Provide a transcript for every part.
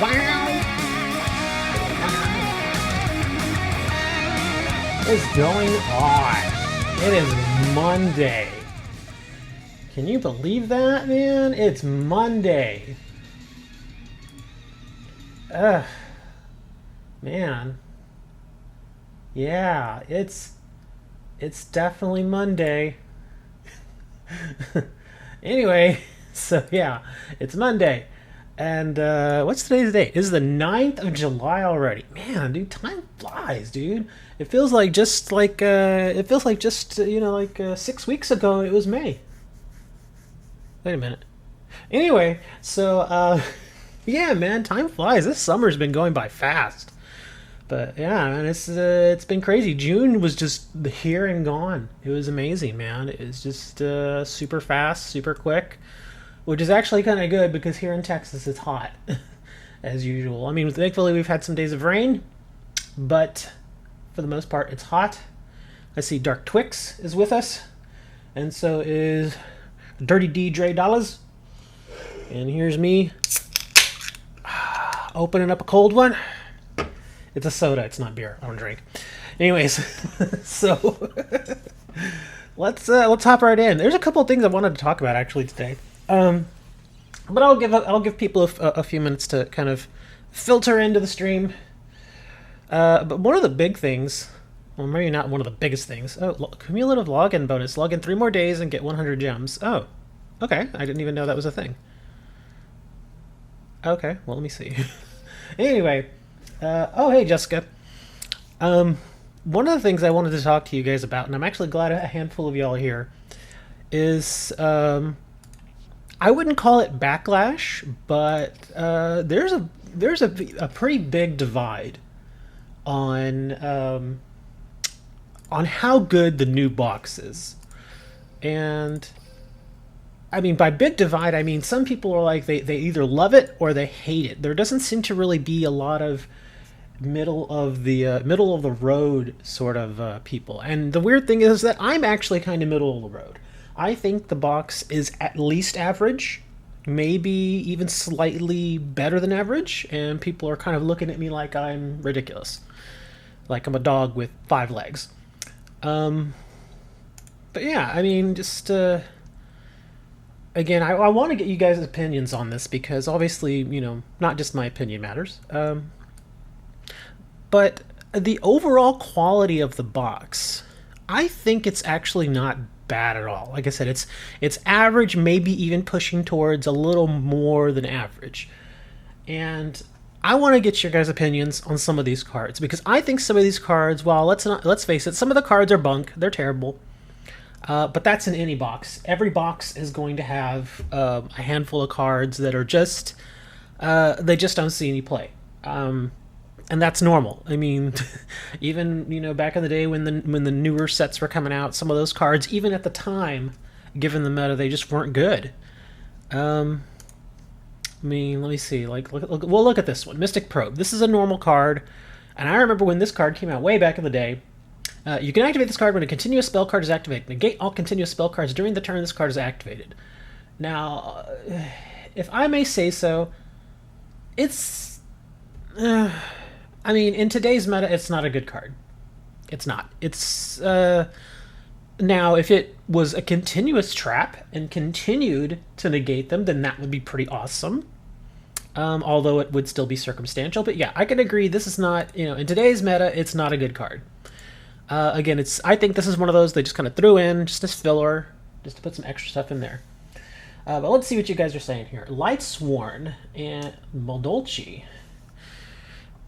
What is going on? It is Monday. Can you believe that, man? It's Monday. Ugh. Man. Yeah, it's definitely Monday. Anyway, so yeah, it's Monday. And what's today's date? This is the 9th of July already. Man, dude, time flies, dude. It feels like just 6 weeks ago it was May. Wait a minute. Anyway, so yeah, man, time flies. This summer's been going by fast. But yeah, man, it's been crazy. June was just here and gone. It was amazing, man. It was just super fast, super quick, which is actually kind of good because here in Texas it's hot, as usual. I mean, thankfully we've had some days of rain, but for the most part it's hot. I see Dark Twix is with us, and so is Dirty D Dre Dollars. And here's me opening up a cold one. It's a soda, it's not beer. I don't drink. Anyways, so let's hop right in. There's a couple of things I wanted to talk about actually today. But I'll give people a few minutes to kind of filter into the stream. But one of the big things, well, maybe not one of the biggest things. Oh, cumulative login bonus. Log in 3 more days and get 100 gems. Oh, okay. I didn't even know that was a thing. Okay, well, let me see. Anyway, oh, hey, Jessica. One of the things I wanted to talk to you guys about, and I'm actually glad a handful of y'all are here, is I wouldn't call it backlash, but there's a pretty big divide on how good the new box is. And I mean, by big divide, I mean some people are like they either love it or they hate it. There doesn't seem to really be a lot of middle of the road sort of people. And the weird thing is that I'm actually kind of middle of the road. I think the box is at least average, maybe even slightly better than average, and people are kind of looking at me like I'm ridiculous, like I'm a dog with 5 legs. But yeah, I mean, just again, I want to get you guys' opinions on this because obviously, not just my opinion matters. But the overall quality of the box, I think it's actually not bad at all. Like I said, it's average, maybe even pushing towards a little more than average. And I want to get your guys' opinions on some of these cards because I think some of these cards, well, let's face it, some of the cards are bunk. They're terrible. But that's in any box. Every box is going to have a handful of cards that are just they just don't see any play. And that's normal. I mean, even back in the day when the newer sets were coming out, some of those cards, even at the time, given the meta, they just weren't good. I mean, let me see. Look at this one, Mystic Probe. This is a normal card, and I remember when this card came out way back in the day. You can activate this card when a continuous spell card is activated. Negate all continuous spell cards during the turn this card is activated. Now, if I may say so, it's I mean, in today's meta, it's not a good card. It's not. It's now, if it was a continuous trap and continued to negate them, then that would be pretty awesome. Although it would still be circumstantial. But yeah, I can agree. This is not, in today's meta, it's not a good card. Again, I think this is one of those they just kind of threw in just as filler, just to put some extra stuff in there. But let's see what you guys are saying here. Lightsworn and Moldolci.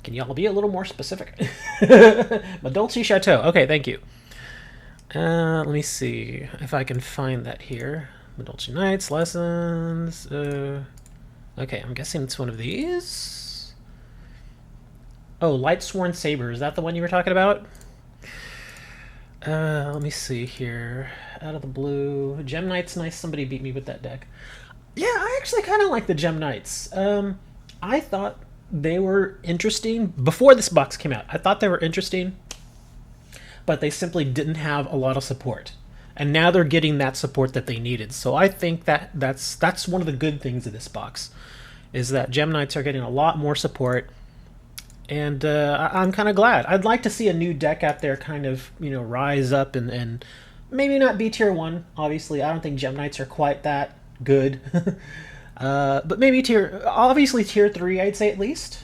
Can y'all be a little more specific? Moldolci Chateau. Okay, thank you. Let me see if I can find that here. Moldolci Knights, Lessons. Okay, I'm guessing it's one of these. Oh, Lightsworn Saber. Is that the one you were talking about? Let me see here. Out of the blue. Gem Knights, nice. Somebody beat me with that deck. Yeah, I actually kind of like the Gem Knights. I thought they were interesting before this box came out. I thought they were interesting, but they simply didn't have a lot of support. And now they're getting that support that they needed. So I think that's one of the good things of this box. is that Gem Knights are getting a lot more support, and I'm kind of glad. I'd like to see a new deck out there kind of, rise up and maybe not be tier 1, obviously. I don't think Gem Knights are quite that good. But maybe obviously tier 3, I'd say at least.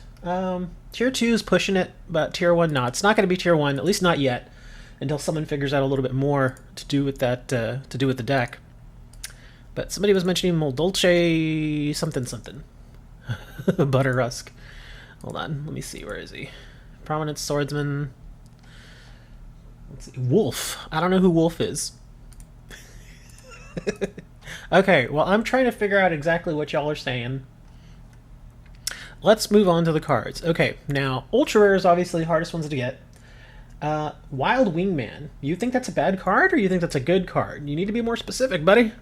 Tier 2 is pushing it, but tier 1, no. It's not going to be tier 1, at least not yet, until someone figures out a little bit more to do with that, to do with the deck. But somebody was mentioning Moldolce something something. Butter Rusk. Hold on, let me see, where is he? Prominent Swordsman. Let's see. Wolf. I don't know who Wolf is. Okay, well, I'm trying to figure out exactly what y'all are saying. Let's move on to the cards. Okay, now, Ultra Rare is obviously the hardest ones to get. Wild Wingman. You think that's a bad card, or you think that's a good card? You need to be more specific, buddy.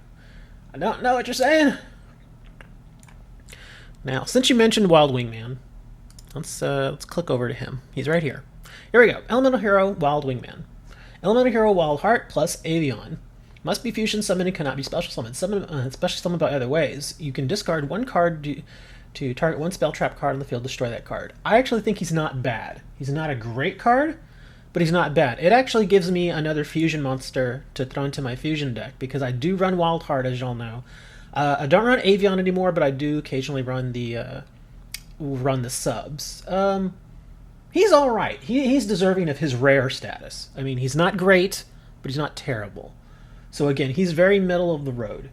I don't know what you're saying. Now, since you mentioned Wild Wingman, let's click over to him. He's right here. Here we go. Elemental Hero, Wild Wingman. Elemental Hero, Wild Heart, plus Avion. Must be fusion summoned and cannot be special summoned. Special summoned by other ways. You can discard one card to target one spell trap card on the field, destroy that card. I actually think he's not bad. He's not a great card, but he's not bad. It actually gives me another fusion monster to throw into my fusion deck, because I do run Wild Heart, as y'all know. I don't run Avion anymore, but I do occasionally run the subs. He's all right. He's deserving of his rare status. I mean, he's not great, but he's not terrible. So again, he's very middle of the road.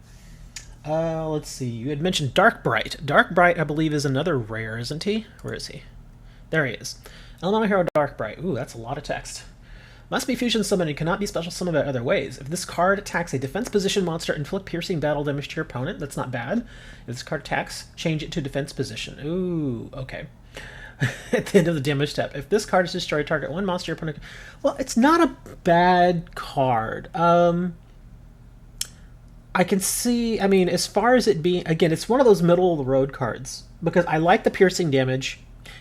Let's see. You had mentioned Darkbright. Darkbright, I believe, is another rare, isn't he? Where is he? There he is. Elemental Hero Darkbright. Ooh, that's a lot of text. Must be fusion summoned and cannot be special summoned by other ways. If this card attacks a defense position monster, inflict piercing battle damage to your opponent. That's not bad. If this card attacks, change it to defense position. Ooh, okay. At the end of the damage step. If this card is destroyed, target one monster your opponent... Well, it's not a bad card. I can see, I mean, as far as it being, again, it's one of those middle-of-the-road cards, because I like the piercing damage,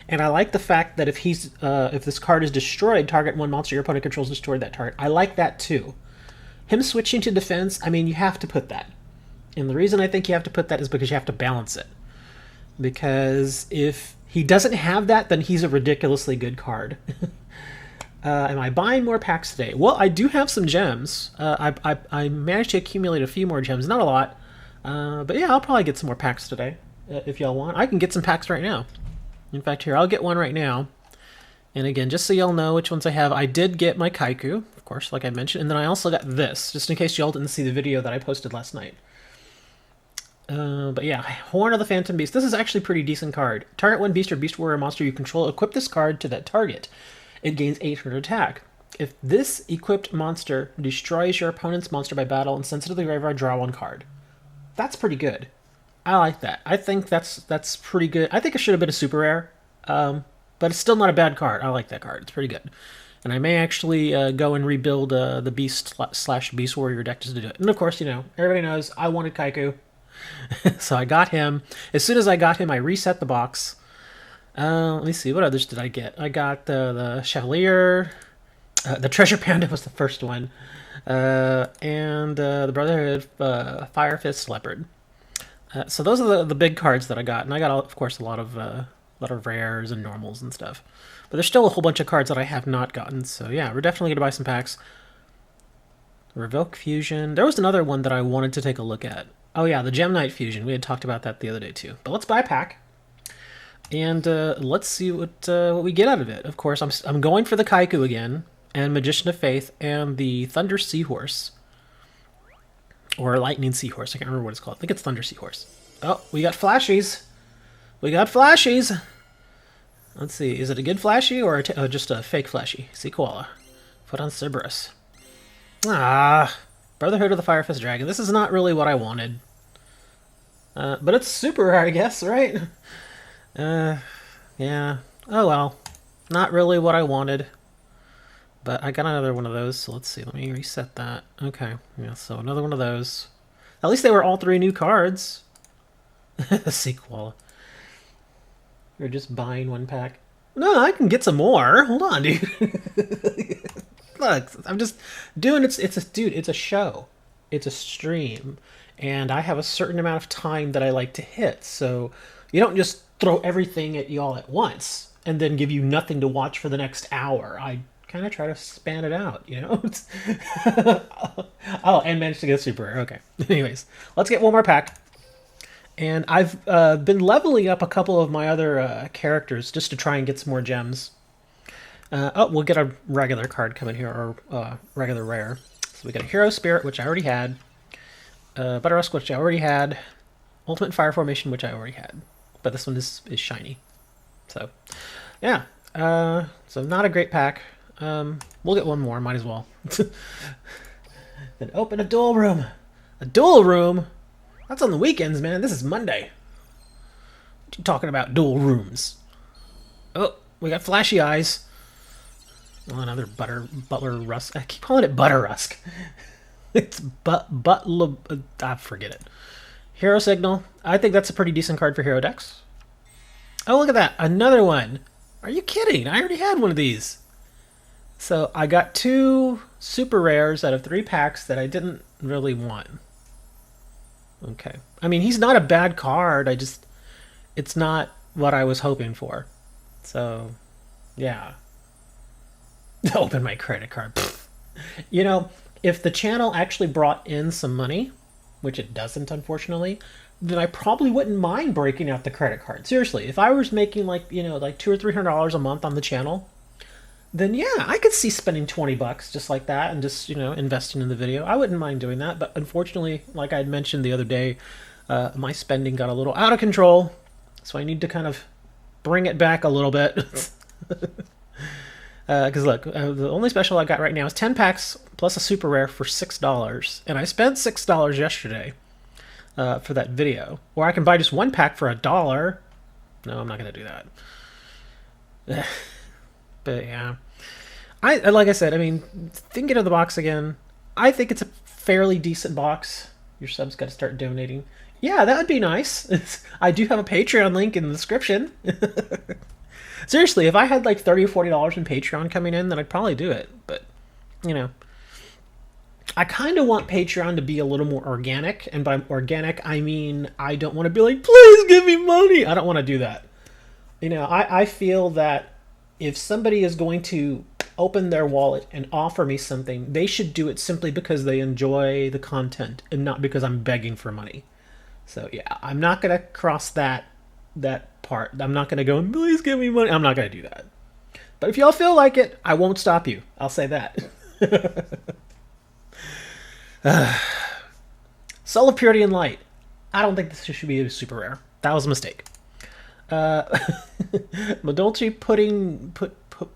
and I like the fact that if this card is destroyed, target one monster your opponent controls destroyed that target. I like that, too. Him switching to defense, I mean, you have to put that. And the reason I think you have to put that is because you have to balance it. Because if he doesn't have that, then he's a ridiculously good card. Am I buying more packs today? Well, I do have some gems. I managed to accumulate a few more gems. Not a lot. But yeah, I'll probably get some more packs today, if y'all want. I can get some packs right now. In fact, here, I'll get one right now. And again, just so y'all know which ones I have, I did get my Kaiku, of course, like I mentioned. And then I also got this, just in case y'all didn't see the video that I posted last night. But yeah, Horn of the Phantom Beast. This is actually a pretty decent card. Target one beast or beast warrior monster you control. Equip this card to that target. It gains 800 attack. If this equipped monster destroys your opponent's monster by battle and sends it to the graveyard, draw one card. That's pretty good. I like that. I think that's pretty good. I think it should have been a super rare, but it's still not a bad card. I like that card. It's pretty good. And I may actually go and rebuild the beast / beast warrior deck just to do it. And of course, everybody knows I wanted Kaiku. So I got him. As soon as I got him, I reset the box. Let me see, what others did I get? I got the Chevalier, the Treasure Panda was the first one, and the Brotherhood Fire Fist Leopard. So those are the big cards that I got, and I got, of course, a lot of rares and normals and stuff. But there's still a whole bunch of cards that I have not gotten, so yeah, we're definitely going to buy some packs. Revoke Fusion. There was another one that I wanted to take a look at. Oh yeah, the Gem Knight Fusion. We had talked about that the other day too. But let's buy a pack. And let's see what we get out of it. Of course, I'm going for the Kaiku again, and Magician of Faith, and the Thunder Seahorse. Or Lightning Seahorse. I can't remember what it's called. I think it's Thunder Seahorse. Oh, we got flashies. We got flashies. Let's see. Is it a good flashy or just a fake flashy? Sea Koala. Put on Cerberus. Ah, Brotherhood of the Fire Fist Dragon. This is not really what I wanted. But it's super rare, I guess, right? Yeah. Oh well. Not really what I wanted. But I got another one of those, so let's see. Let me reset that. Okay. Yeah, so another one of those. At least they were all 3 new cards. The sequel. You're just buying one pack. No, I can get some more. Hold on, dude. Look, I'm just doing it's a show. It's a stream. and I have a certain amount of time that I like to hit. So you don't just throw everything at you all at once and then give you nothing to watch for the next hour. I kind of try to span it out, you know? Oh, and managed to get a super rare. Okay. Anyways, let's get one more pack. And I've been leveling up a couple of my other characters just to try and get some more gems. Oh, we'll get a regular card coming here, or regular rare. So we got a Hero Spirit, which I already had. Butterrusk, which I already had. Ultimate Fire Formation, which I already had. But this one is shiny. So, yeah. So not a great pack. We'll get one more, might as well. Then open a duel room. A duel room? That's on the weekends, man. This is Monday. What you talking about, duel rooms? Oh, we got flashy eyes. Oh, another Butler Rusk. I keep calling it Butter Rusk. It's I forget it. Hero Signal. I think that's a pretty decent card for Hero decks. Oh, look at that. Another one. Are you kidding? I already had one of these. So I got 2 super rares out of 3 packs that I didn't really want. Okay. I mean, he's not a bad card. It's not what I was hoping for. So, yeah. Open my credit card. Pfft. You know, if the channel actually brought in some money, which it doesn't, unfortunately, then I probably wouldn't mind breaking out the credit card. Seriously, if I was making like $200 or $300 a month on the channel, then yeah, I could see spending $20 just like that and just, investing in the video. I wouldn't mind doing that, but unfortunately, like I had mentioned the other day, my spending got a little out of control, so I need to kind of bring it back a little bit. Because look, the only special I got right now is 10 packs plus a super rare for $6, and I spent $6 yesterday for that video. Or I can buy just 1 pack for $1. No, I'm not going to do that. But yeah, like I said, I mean, thinking of the box again, I think it's a fairly decent box. Your subs got to start donating. Yeah, that would be nice. I do have a Patreon link in the description. Seriously, if I had like $30 or $40 in Patreon coming in, then I'd probably do it. But, I kind of want Patreon to be a little more organic. And by organic, I mean I don't want to be like, please give me money. I don't want to do that. I feel that if somebody is going to open their wallet and offer me something, they should do it simply because they enjoy the content and not because I'm begging for money. So yeah, I'm not going to cross that part. I'm not going to go, please give me money. I'm not going to do that. But if y'all feel like it, I won't stop you. I'll say that. Soul of Purity and Light. I don't think this should be a super rare. That was a mistake. Modulci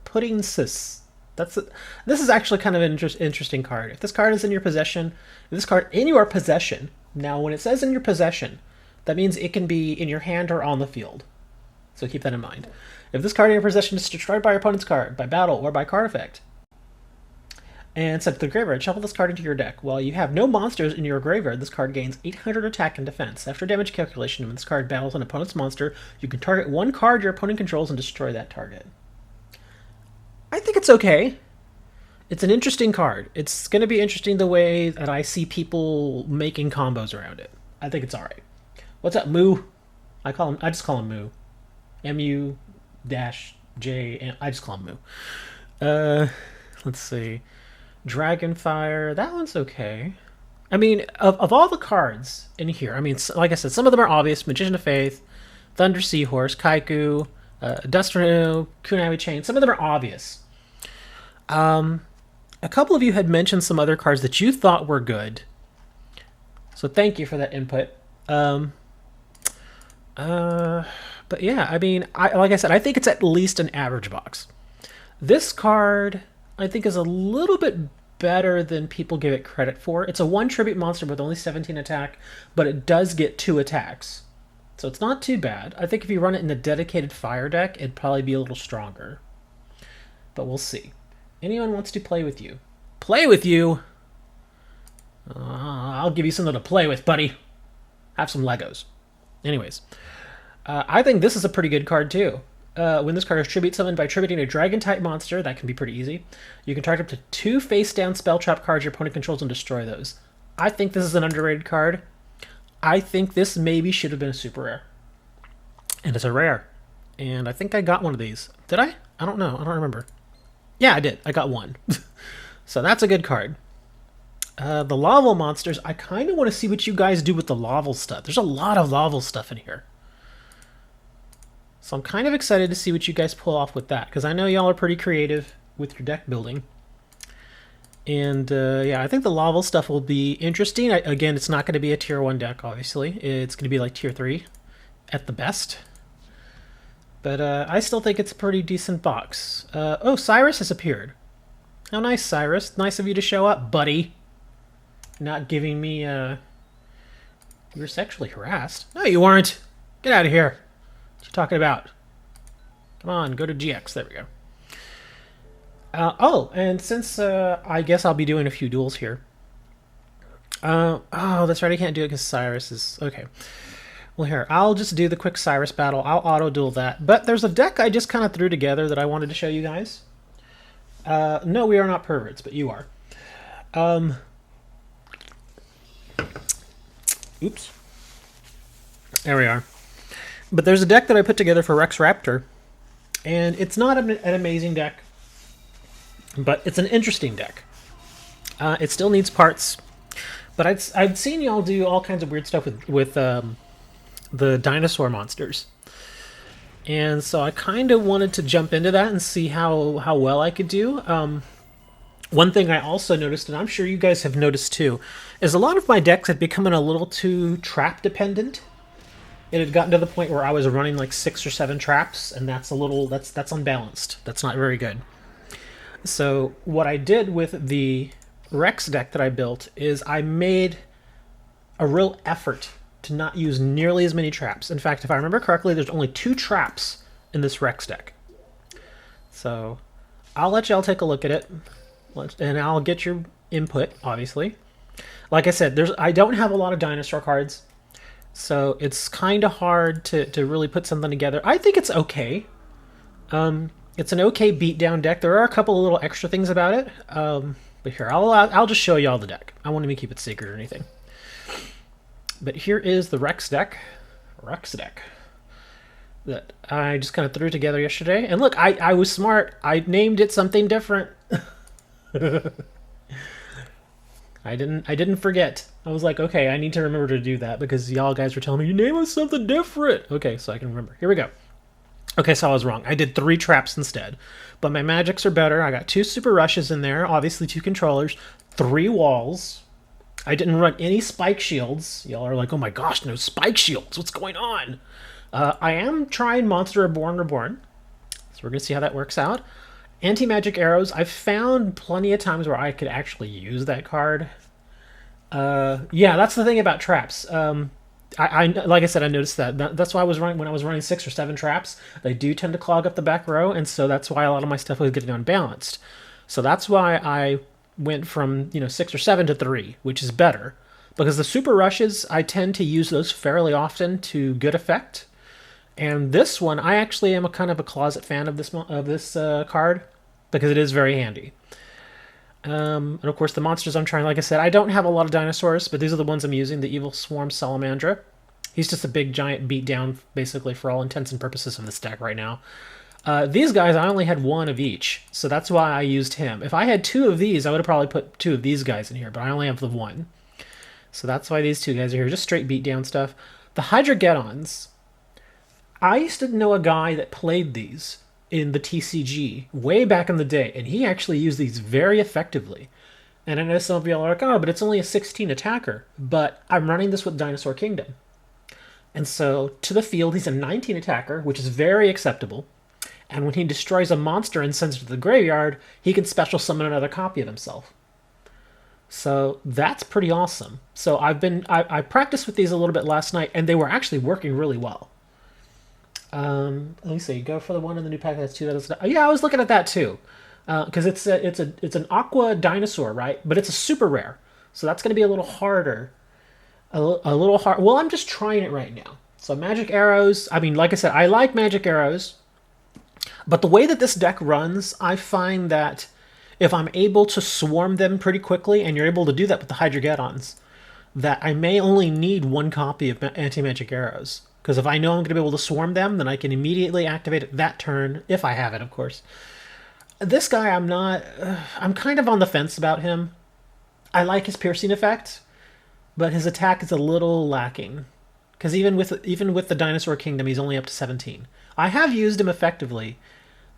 Pudding Sis. This is actually kind of an interesting card. If this card is in your possession, now when it says in your possession, that means it can be in your hand or on the field. So keep that in mind. If this card in your possession is destroyed by your opponent's card, by battle, or by card effect, and sent to the graveyard, shuffle this card into your deck. While you have no monsters in your graveyard, this card gains 800 attack and defense. After damage calculation, when this card battles an opponent's monster, you can target 1 card your opponent controls and destroy that target. I think it's okay. It's an interesting card. It's going to be interesting the way that I see people making combos around it. I think it's alright. What's up, Moo? I just call him Moo. M-U-J. I just call him Moo. Let's see. Dragonfire, that one's okay. I mean, of all the cards in here, I mean, like I said, some of them are obvious. Magician of Faith, Thunder Seahorse, Kaiku, Dust Renew, Kunai Chain. Some of them are obvious. A couple of you had mentioned some other cards that you thought were good. So thank you for that input. But yeah, I mean, like I said, I think it's at least an average box. This card, I think, is a little bit better than people give it credit for. It's a 1 tribute monster with only 17 attack, but it does get 2 attacks. So it's not too bad. I think if you run it in a dedicated fire deck, it'd probably be a little stronger. But we'll see. Anyone wants to play with you? Play with you? I'll give you something to play with, buddy. Have some Legos. Anyways, I think this is a pretty good card too. When this card is tribute summoned by tributing a dragon-type monster, that can be pretty easy. You can target up to 2 face-down spell trap cards your opponent controls and destroy those. I think this is an underrated card. I think this maybe should have been a super rare. And it's a rare. And I think I got one of these. Did I? I don't know. I don't remember. Yeah, I did. I got one. So that's a good card. The Laval monsters, I kind of want to see what you guys do with the Laval stuff. There's a lot of Laval stuff in here. So I'm kind of excited to see what you guys pull off with that, because I know y'all are pretty creative with your deck building. And yeah, I think the Laval stuff will be interesting. Again, it's not going to be a tier 1 deck, obviously. It's going to be like tier 3 at the best. But I still think it's a pretty decent box. Oh, Cyrus has appeared. How nice, Cyrus. Nice of you to show up, buddy. Not giving me, you were sexually harassed. No, you weren't. Get out of here. What you talking about? Come on, go to GX. There we go. Oh, and since I guess I'll be doing a few duels here. Oh, that's right. I can't do it because Cyrus is... Okay. Well, here. I'll just do the quick Cyrus battle. I'll auto-duel that. But there's a deck I just kind of threw together that I wanted to show you guys. No, we are not perverts, but you are. Oops. There we are. But there's a deck that I put together for Rex Raptor. And it's not an amazing deck. But it's an interesting deck. It still needs parts. But I'd seen y'all do all kinds of weird stuff with the dinosaur monsters. And so I kind of wanted to jump into that and see how well I could do. One thing I also noticed, and I'm sure you guys have noticed too, is a lot of my decks had become a little too trap dependent. It had gotten to the point where I was running like 6 or 7 traps, and that's unbalanced. That's not very good. So what I did with the Rex deck that I built is I made a real effort to not use nearly as many traps. In fact, if I remember correctly, there's only 2 traps in this Rex deck. So I'll let y'all take a look at it, and I'll get your input, obviously. Like I said, I don't have a lot of dinosaur cards, so it's kind of hard to really put something together. I think it's okay. It's an okay beatdown deck. There are a couple of little extra things about it. But here, I'll just show you all the deck. I won't even keep it secret or anything. But here is the Rex deck. That I just kind of threw together yesterday. And look, I was smart. I named it something different. I didn't forget. I was like, okay, I need to remember to do that because y'all guys were telling me, you name us something different. Okay, so I can remember. Here we go. Okay, so I was wrong. I did 3 traps instead. But my magics are better. I got 2 super rushes in there, obviously 2 controllers, 3 walls. I didn't run any spike shields. Y'all are like, oh my gosh, no spike shields. What's going on? I am trying Monster Reborn. So we're going to see how that works out. Anti-magic arrows. I've found plenty of times where I could actually use that card. Yeah, that's the thing about traps. I like I said, I noticed that. That's why when I was running 6 or 7 traps, they do tend to clog up the back row, and so that's why a lot of my stuff was getting unbalanced. So that's why I went from 6 or 7 to 3, which is better, because the super rushes I tend to use those fairly often to good effect. And this one, I actually am a kind of a closet fan of this card because it is very handy. And of course, the monsters I'm trying, like I said, I don't have a lot of dinosaurs, but these are the ones I'm using. The Evil Swarm Salamandra. He's just a big giant beatdown, basically, for all intents and purposes of this deck right now. These guys, I only had 1 of each, so that's why I used him. If I had 2 of these, I would have probably put 2 of these guys in here, but I only have the 1. So that's why these 2 guys are here, just straight beatdown stuff. The Hydrogeddons, I used to know a guy that played these in the TCG way back in the day, and he actually used these very effectively. And I know some of y'all are like, oh, but it's only a 16 attacker. But I'm running this with Dinosaur Kingdom. And so, to the field, he's a 19 attacker, which is very acceptable. And when he destroys a monster and sends it to the graveyard, he can special summon another copy of himself. So that's pretty awesome. So I practiced with these a little bit last night, and they were actually working really well. Let me see. Go for the one in the new pack that's 2. Yeah, I was looking at that too, because it's an aqua dinosaur, right? But it's a super rare, so that's going to be a little harder. A little hard. Well, I'm just trying it right now. So magic arrows. I mean, like I said, I like magic arrows, but the way that this deck runs, I find that if I'm able to swarm them pretty quickly, and you're able to do that with the Hydrogeddons, that I may only need one copy of anti-magic arrows. Because if I know I'm going to be able to swarm them, then I can immediately activate it that turn, if I have it, of course. This guy, I'm not... I'm kind of on the fence about him. I like his piercing effect, but his attack is a little lacking. Because even with the Dinosaur Kingdom, he's only up to 17. I have used him effectively,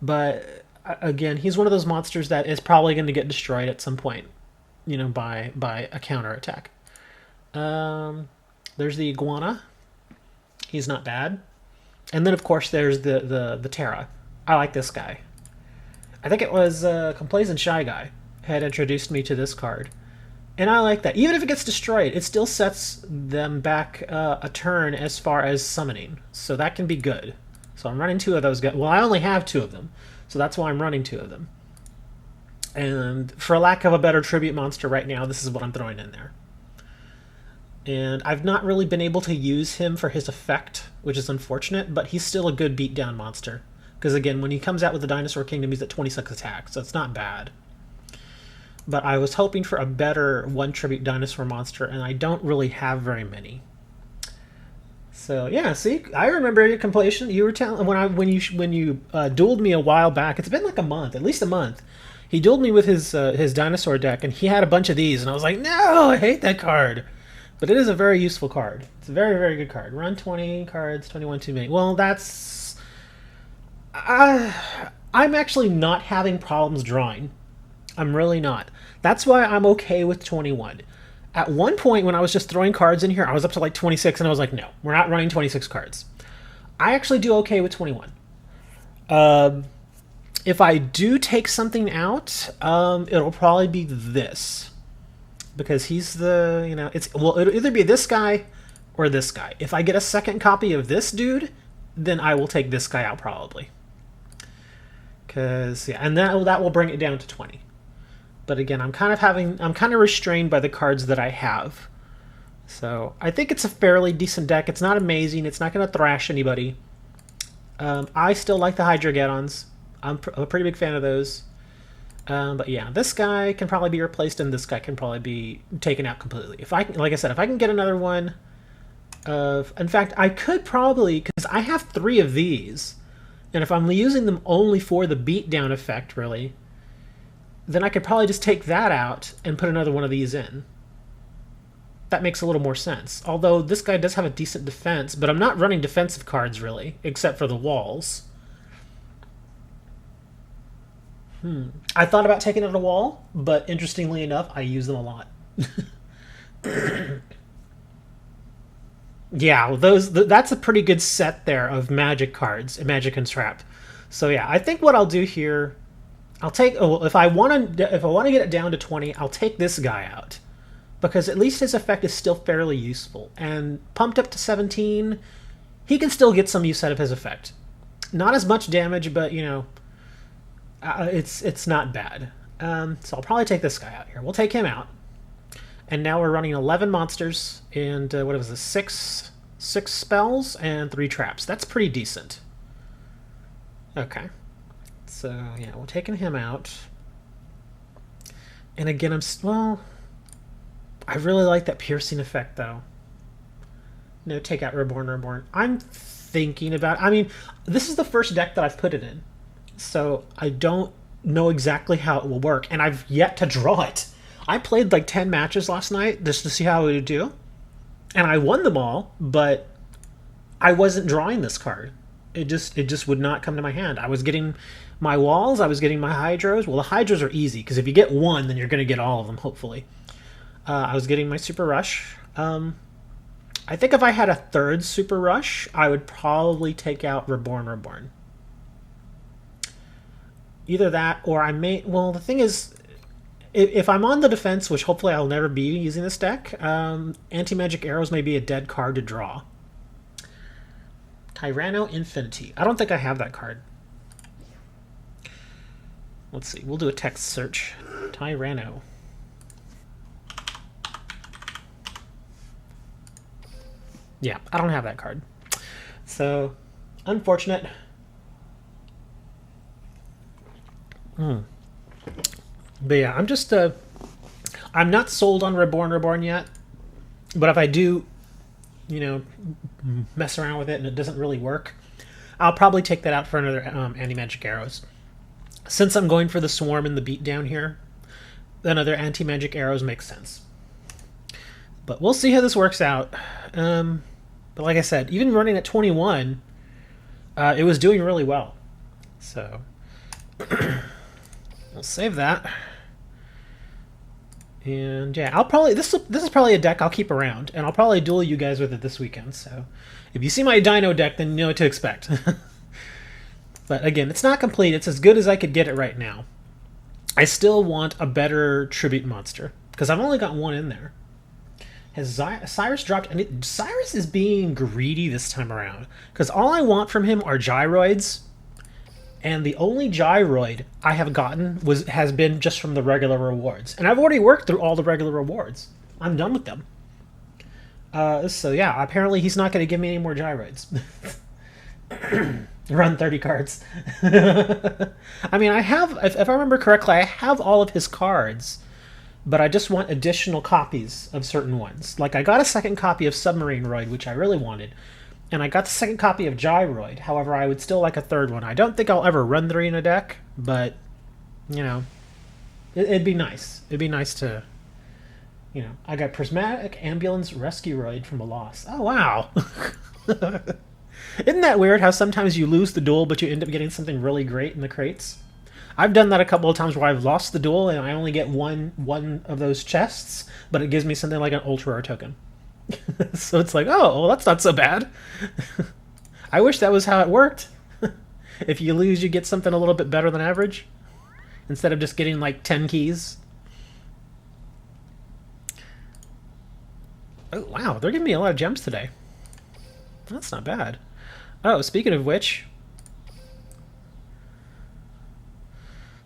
but again, he's one of those monsters that is probably going to get destroyed at some point, by a counter attack. There's the iguana. He's not bad. And then, of course, there's the Terra. I like this guy. I think it was Complacent Shy Guy had introduced me to this card. And I like that. Even if it gets destroyed, it still sets them back a turn as far as summoning. So that can be good. So I'm running 2 of those guys. Well, I only have 2 of them. So that's why I'm running 2 of them. And for lack of a better tribute monster right now, this is what I'm throwing in there. And I've not really been able to use him for his effect, which is unfortunate, but he's still a good beatdown monster. Because again, when he comes out with the Dinosaur Kingdom, he's at 26 attack, so it's not bad. But I was hoping for a better 1 tribute dinosaur monster, and I don't really have very many. So yeah, see, I remember your completion. You were telling when you dueled me a while back. It's been like a month, at least a month. He dueled me with his dinosaur deck, and he had a bunch of these, and I was like, no, I hate that card. But it is a very useful card. It's a very, very good card. Run 20 cards, 21 too many. Well, that's... I'm actually not having problems drawing. I'm really not. That's why I'm okay with 21. At one point, when I was just throwing cards in here, I was up to like 26, and I was like, no, we're not running 26 cards. I actually do okay with 21. If I do take something out, it'll probably be this. Because he's the, it'll either be this guy or this guy. If I get a second copy of this dude, then I will take this guy out probably. Because, yeah, and that will bring it down to 20. But again, I'm kind of restrained by the cards that I have. So I think it's a fairly decent deck. It's not amazing. It's not going to thrash anybody. I still like the Hydrogeddons. I'm a pretty big fan of those. But yeah, this guy can probably be replaced, and this guy can probably be taken out completely. Like I said, if I can get another one in fact, I could probably, because I have 3 of these, and if I'm using them only for the beatdown effect, really, then I could probably just take that out and put another one of these in. That makes a little more sense. Although this guy does have a decent defense, but I'm not running defensive cards, really, except for the walls. I thought about taking out a wall, but interestingly enough, I use them a lot. Yeah, that's a pretty good set there of magic cards, magic and trap. So yeah, I think what I'll do here, if I want to get it down to 20, I'll take this guy out, because at least his effect is still fairly useful, and pumped up to 17, he can still get some use out of his effect. Not as much damage, but it's not bad. So I'll probably take this guy out here. We'll take him out. And now we're running 11 monsters and what was this? 6 spells and 3 traps. That's pretty decent. Okay. So yeah, we're taking him out. And again, I really like that piercing effect though. No, take out Reborn. I'm thinking about. I mean, this is the first deck that I've put it in, so I don't know exactly how it will work, and I've yet to draw it. I played like 10 matches last night just to see how it would do, and I won them all, but I wasn't drawing this card. It just would not come to my hand. I was getting my walls, I was getting my hydros. Well, the hydros are easy, because if you get one, then you're going to get all of them, hopefully. I was getting my Super Rush. I think if I had a third Super Rush, I would probably take out Reborn. Either that, or I may... Well, the thing is, if I'm on the defense, which hopefully I'll never be using this deck, Anti-Magic Arrows may be a dead card to draw. Tyranno Infinity. I don't think I have that card. Let's see. We'll do a text search. Tyranno. Yeah, I don't have that card. So, unfortunate. But yeah, I'm not sold on Reborn yet. But if I do, you know, mess around with it and it doesn't really work, I'll probably take that out for another anti-magic arrows. Since I'm going for the swarm and the beatdown here, another anti-magic arrows makes sense. But we'll see how this works out. But like I said, even running at 21, it was doing really well. So we'll save that. And yeah, I'll probably this is probably a deck I'll keep around, and I'll probably duel you guys with it this weekend. So if you see my Dino deck, then you know what to expect. But again, it's not complete. It's as good as I could get it right now. I still want a better tribute monster because I've only got one in there. Has Cyrus dropped? And Cyrus is being greedy this time around because all I want from him are gyroids. And the only gyroid I have gotten has been just from the regular rewards. And I've already worked through all the regular rewards. I'm done with them. So yeah, apparently he's not going to give me any more gyroids. Run 30 cards. I mean, I have, if I remember correctly, I have all of his cards. But I just want additional copies of certain ones. Like I got a second copy of Submarine Roid, which I really wanted. And I got the second copy of Gyroid. However, I would still like a third one. I don't think I'll ever run 3 in a deck, but, you know, it'd be nice. It'd be nice to, you know, I got Prismatic Ambulance Rescueroid from a loss. Oh, wow. Isn't that weird how sometimes you lose the duel, but you end up getting something really great in the crates? I've done that a couple of times where I've lost the duel and I only get one of those chests, but it gives me something like an ultra rare token. So it's like, oh, well, that's not so bad. I wish that was how it worked. If you lose, you get something a little bit better than average instead of just getting like 10 keys. Oh, wow, they're giving me a lot of gems today. That's not bad. Oh, speaking of which,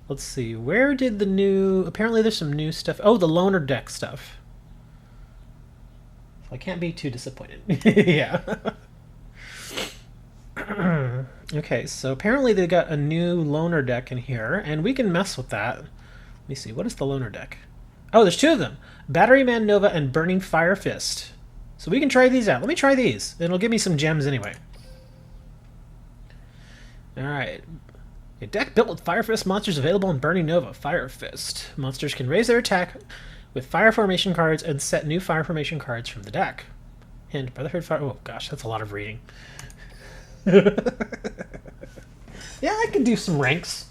let's see, where did the new... Apparently there's some new stuff. Oh, the loner deck stuff. I can't be too disappointed. Yeah. Okay, so apparently they got a new loner deck in here, and we can mess with that. Let me see, what is the loner deck? Oh, there's 2 of them. Battery Man Nova and Burning Fire Fist. So we can try these out. Let me try these. It'll give me some gems anyway. Alright. A deck built with Fire Fist monsters available in Burning Nova. Fire Fist. Monsters can raise their attack with Fire Formation cards and set new Fire Formation cards from the deck. Hint, Brotherhood Fire... Oh gosh, that's a lot of reading. Yeah, I could do some ranks.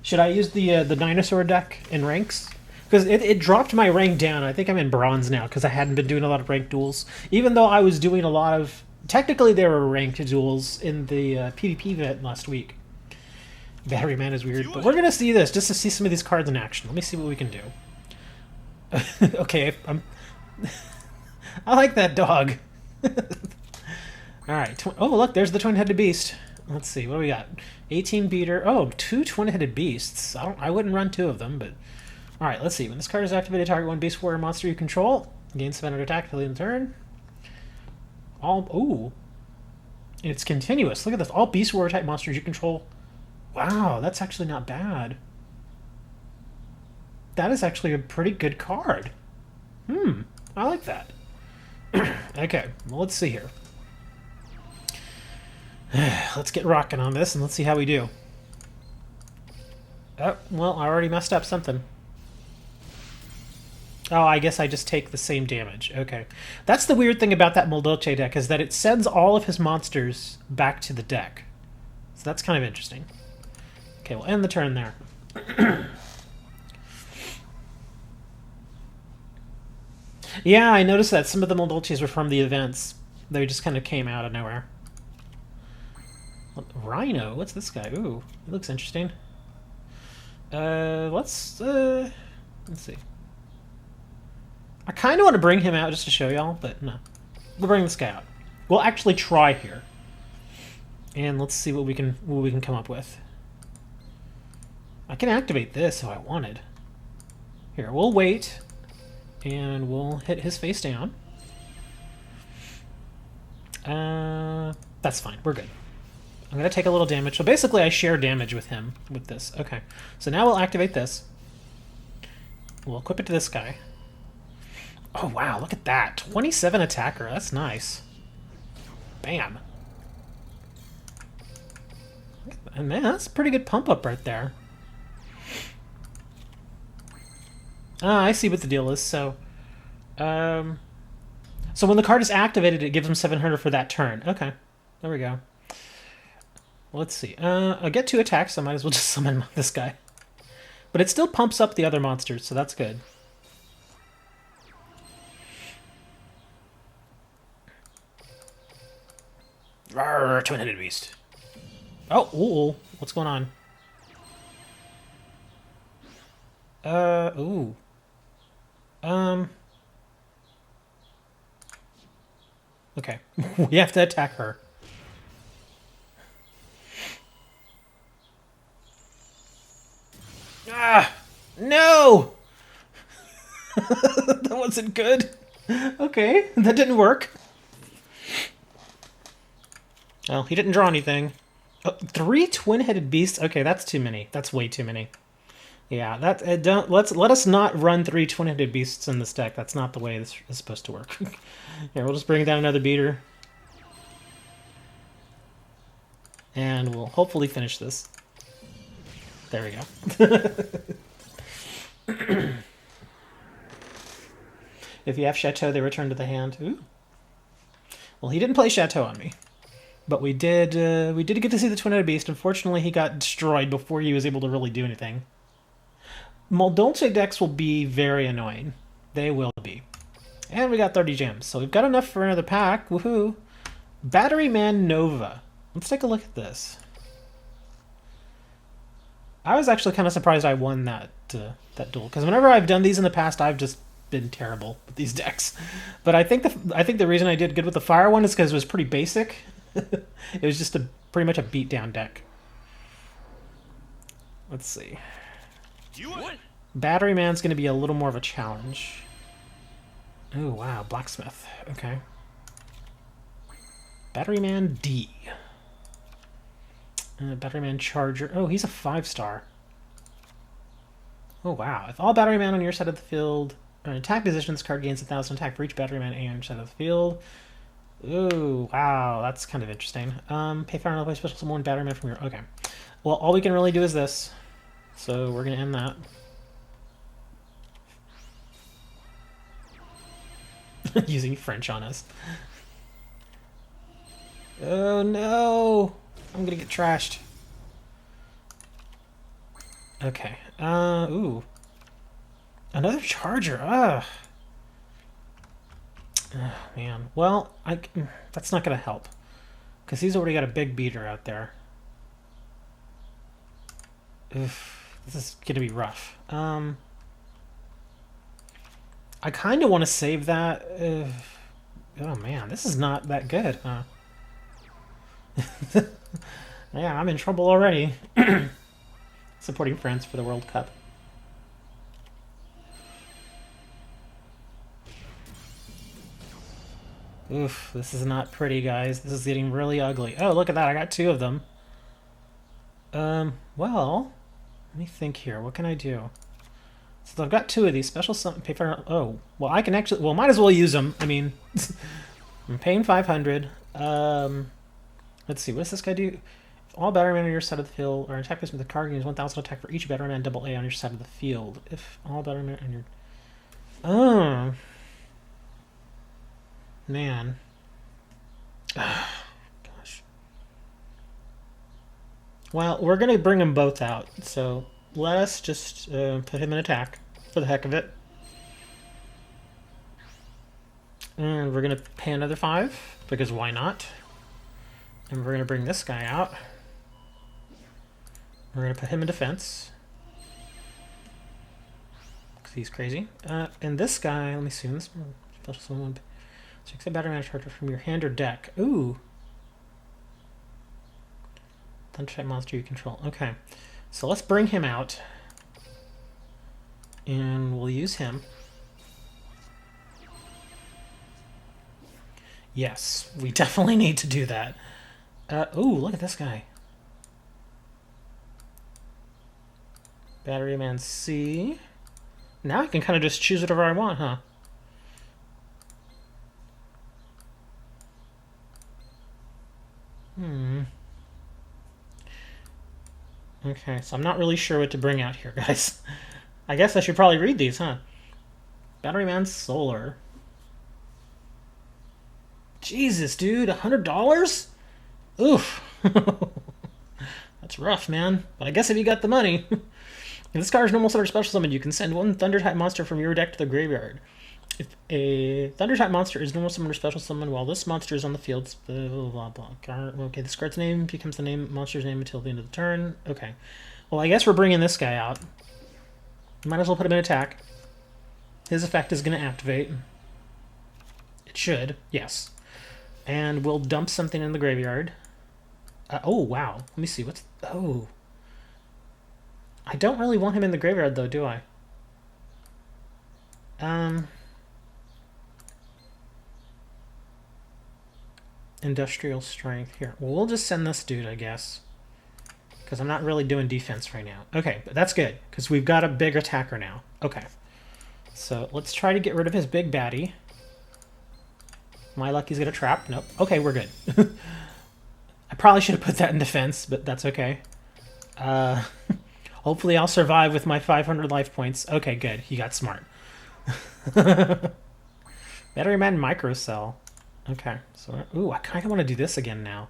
Should I use the dinosaur deck in ranks? Because it dropped my rank down. I think I'm in bronze now because I hadn't been doing a lot of ranked duels. Even though I was doing a lot of... Technically, there were ranked duels in the PvP event last week. Battery Man is weird, but we're going to see this just to see some of these cards in action. Let me see what we can do. Okay, I like that dog. Alright, oh look, there's the twin-headed beast. Let's see, what do we got? 18 beater, oh, 2 twin-headed beasts. I wouldn't run 2 of them, but... Alright, let's see, when this card is activated, target 1 beast warrior monster you control. Gain standard attack till the end of the turn. Ooh. It's continuous, look at this, all beast warrior type monsters you control. Wow, that's actually not bad. That is actually a pretty good card. I like that. Okay, well, let's see here. Let's get rocking on this and let's see how we do. Oh, well, I already messed up something. Oh, I guess I just take the same damage. Okay. That's the weird thing about that Moldoche deck, is that it sends all of his monsters back to the deck. So that's kind of interesting. Okay, we'll end the turn there. Yeah, I noticed that some of the Moldoches were from the events. They just kind of came out of nowhere. Rhino? What's this guy? Ooh, he looks interesting. Let's see. I kind of want to bring him out just to show y'all, but no. We'll bring this guy out. We'll actually try here. And let's see what we can come up with. I can activate this if I wanted. Here, we'll wait. And we'll hit his face down. That's fine. We're good. I'm going to take a little damage. So basically, I share damage with him with this. Okay. So now we'll activate this. We'll equip it to this guy. Oh, wow, look at that. 27 attacker. That's nice. Bam. And man, that's a pretty good pump up right there. Ah, I see what the deal is. So when the card is activated, it gives him 700 for that turn. Okay, there we go. Let's see. I get 2 attacks, so I might as well just summon this guy. But it still pumps up the other monsters, so that's good. Rawr, twin-headed beast. Oh, ooh, what's going on? Ooh. Okay. We have to attack her. Ah! No! That wasn't good. Okay, that didn't work. Oh, he didn't draw anything. 3 twin-headed beasts? Okay, that's too many. That's way too many. Yeah, don't let us not run 3 twin-headed beasts in this deck. That's not the way this is supposed to work. Here, we'll just bring down another beater. And we'll hopefully finish this. There we go. If you have Chateau, they return to the hand. Ooh. Well, he didn't play Chateau on me. But we did get to see the twin-headed beast. Unfortunately, he got destroyed before he was able to really do anything. Moldolce decks will be very annoying. They will be. And we got 30 gems, so we've got enough for another pack. Woohoo! Battery Man Nova. Let's take a look at this. I was actually kind of surprised I won that duel, because whenever I've done these in the past, I've just been terrible with these decks. But I think the reason I did good with the fire one is because it was pretty basic. It was just pretty much a beatdown deck. Let's see. Battery Man's going to be a little more of a challenge. Oh, wow. Blacksmith. Okay. Battery Man D. Battery Man Charger. Oh, he's a 5-star. Oh, wow. If all Battery Man on your side of the field are in attack position, this card gains 1,000 attack for each Battery Man on your side of the field. Ooh, wow. That's kind of interesting. Pay fire and play special summon 1 Battery Man from your... Okay. Well, all we can really do is this. So we're going to end that. Using French on us. Oh no! I'm gonna get trashed. Okay. Ooh. Another charger. Ugh. Oh, man. Well, that's not gonna help. Because he's already got a big beater out there. Oof. This is gonna be rough. I kind of want to save that. Oh man, this is not that good, huh? Yeah, I'm in trouble already. Supporting France for the World Cup. Oof, this is not pretty, guys. This is getting really ugly. Oh, look at that. I got 2 of them. Well, let me think here. What can I do? So I've got 2 of these special pay for. Oh, well, I can actually. Well, might as well use them. I mean, I'm paying 500. Let's see. What does this guy do? If all Battery Man on your side of the field are attack with the card gains 1,000 attack for each Battery Man double A on your side of the field. If all Battery Man on your. Oh. Man. Gosh. Well, we're gonna bring them both out. So. Let us just put him in attack for the heck of it. And we're going to pay another 5, because why not? And we're going to bring this guy out. We're going to put him in defense. Because he's crazy. And this guy, let me see. This special someone. So accept Battery Man charger from your hand or deck. Ooh. Thunder type monster you control. Okay. So let's bring him out, and we'll use him. Yes, we definitely need to do that. Ooh, look at this guy. Battery Man C. Now I can kind of just choose whatever I want, huh? Okay, so I'm not really sure what to bring out here, guys. I guess I should probably read these, huh? Battery Man Solar. Jesus, dude, $100? Oof. That's rough, man. But I guess if you got the money. If this card is normal summon or special summon, you can send one Thunder type monster from your deck to the graveyard. If a Thunder type monster is normal summon or special summon while this monster is on the field, blah blah blah. Okay, this card's name becomes the monster's name until the end of the turn. Okay. Well, I guess we're bringing this guy out. Might as well put him in attack. His effect is going to activate. It should, yes. And we'll dump something in the graveyard. Oh, wow. Let me see. What's... Oh. I don't really want him in the graveyard, though, do I? Industrial strength. Here. Well, we'll just send this dude, I guess. Because I'm not really doing defense right now. Okay, but that's good. Because we've got a big attacker now. Okay. So let's try to get rid of his big baddie. My luck he's going to trap. Nope. Okay, we're good. I probably should have put that in defense, but that's okay. Hopefully I'll survive with my 500 life points. Okay, good. He got smart. Battery Man Microcell. Okay, so... Ooh, I kind of want to do this again now.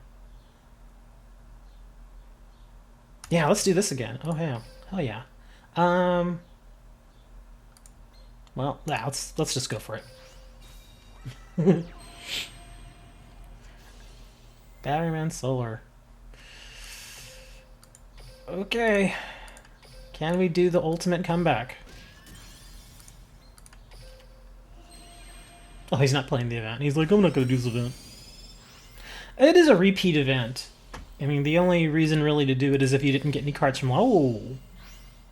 Yeah, let's do this again. Oh, yeah. Hell yeah. Well, yeah, let's just go for it. Battery Man Solar. Okay. Can we do the ultimate comeback? Oh, he's not playing the event. He's like, I'm not going to do this event. It is a repeat event. I mean, the only reason really to do it is if you didn't get any cards from... Oh!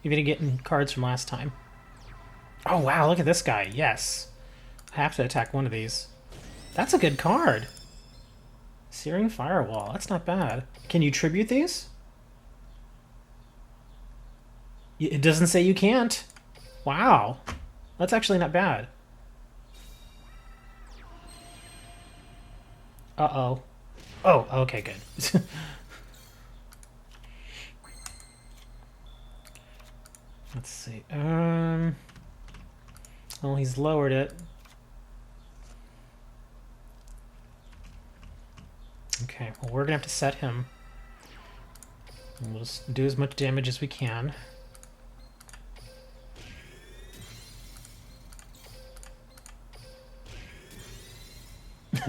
You didn't get any cards from last time. Oh, wow, look at this guy. Yes. I have to attack one of these. That's a good card. Searing Firewall. That's not bad. Can you tribute these? It doesn't say you can't. Wow. That's actually not bad. Uh-oh. Oh, okay, good. Let's see. Well, he's lowered it. Okay, well, we're gonna have to set him. We'll just do as much damage as we can.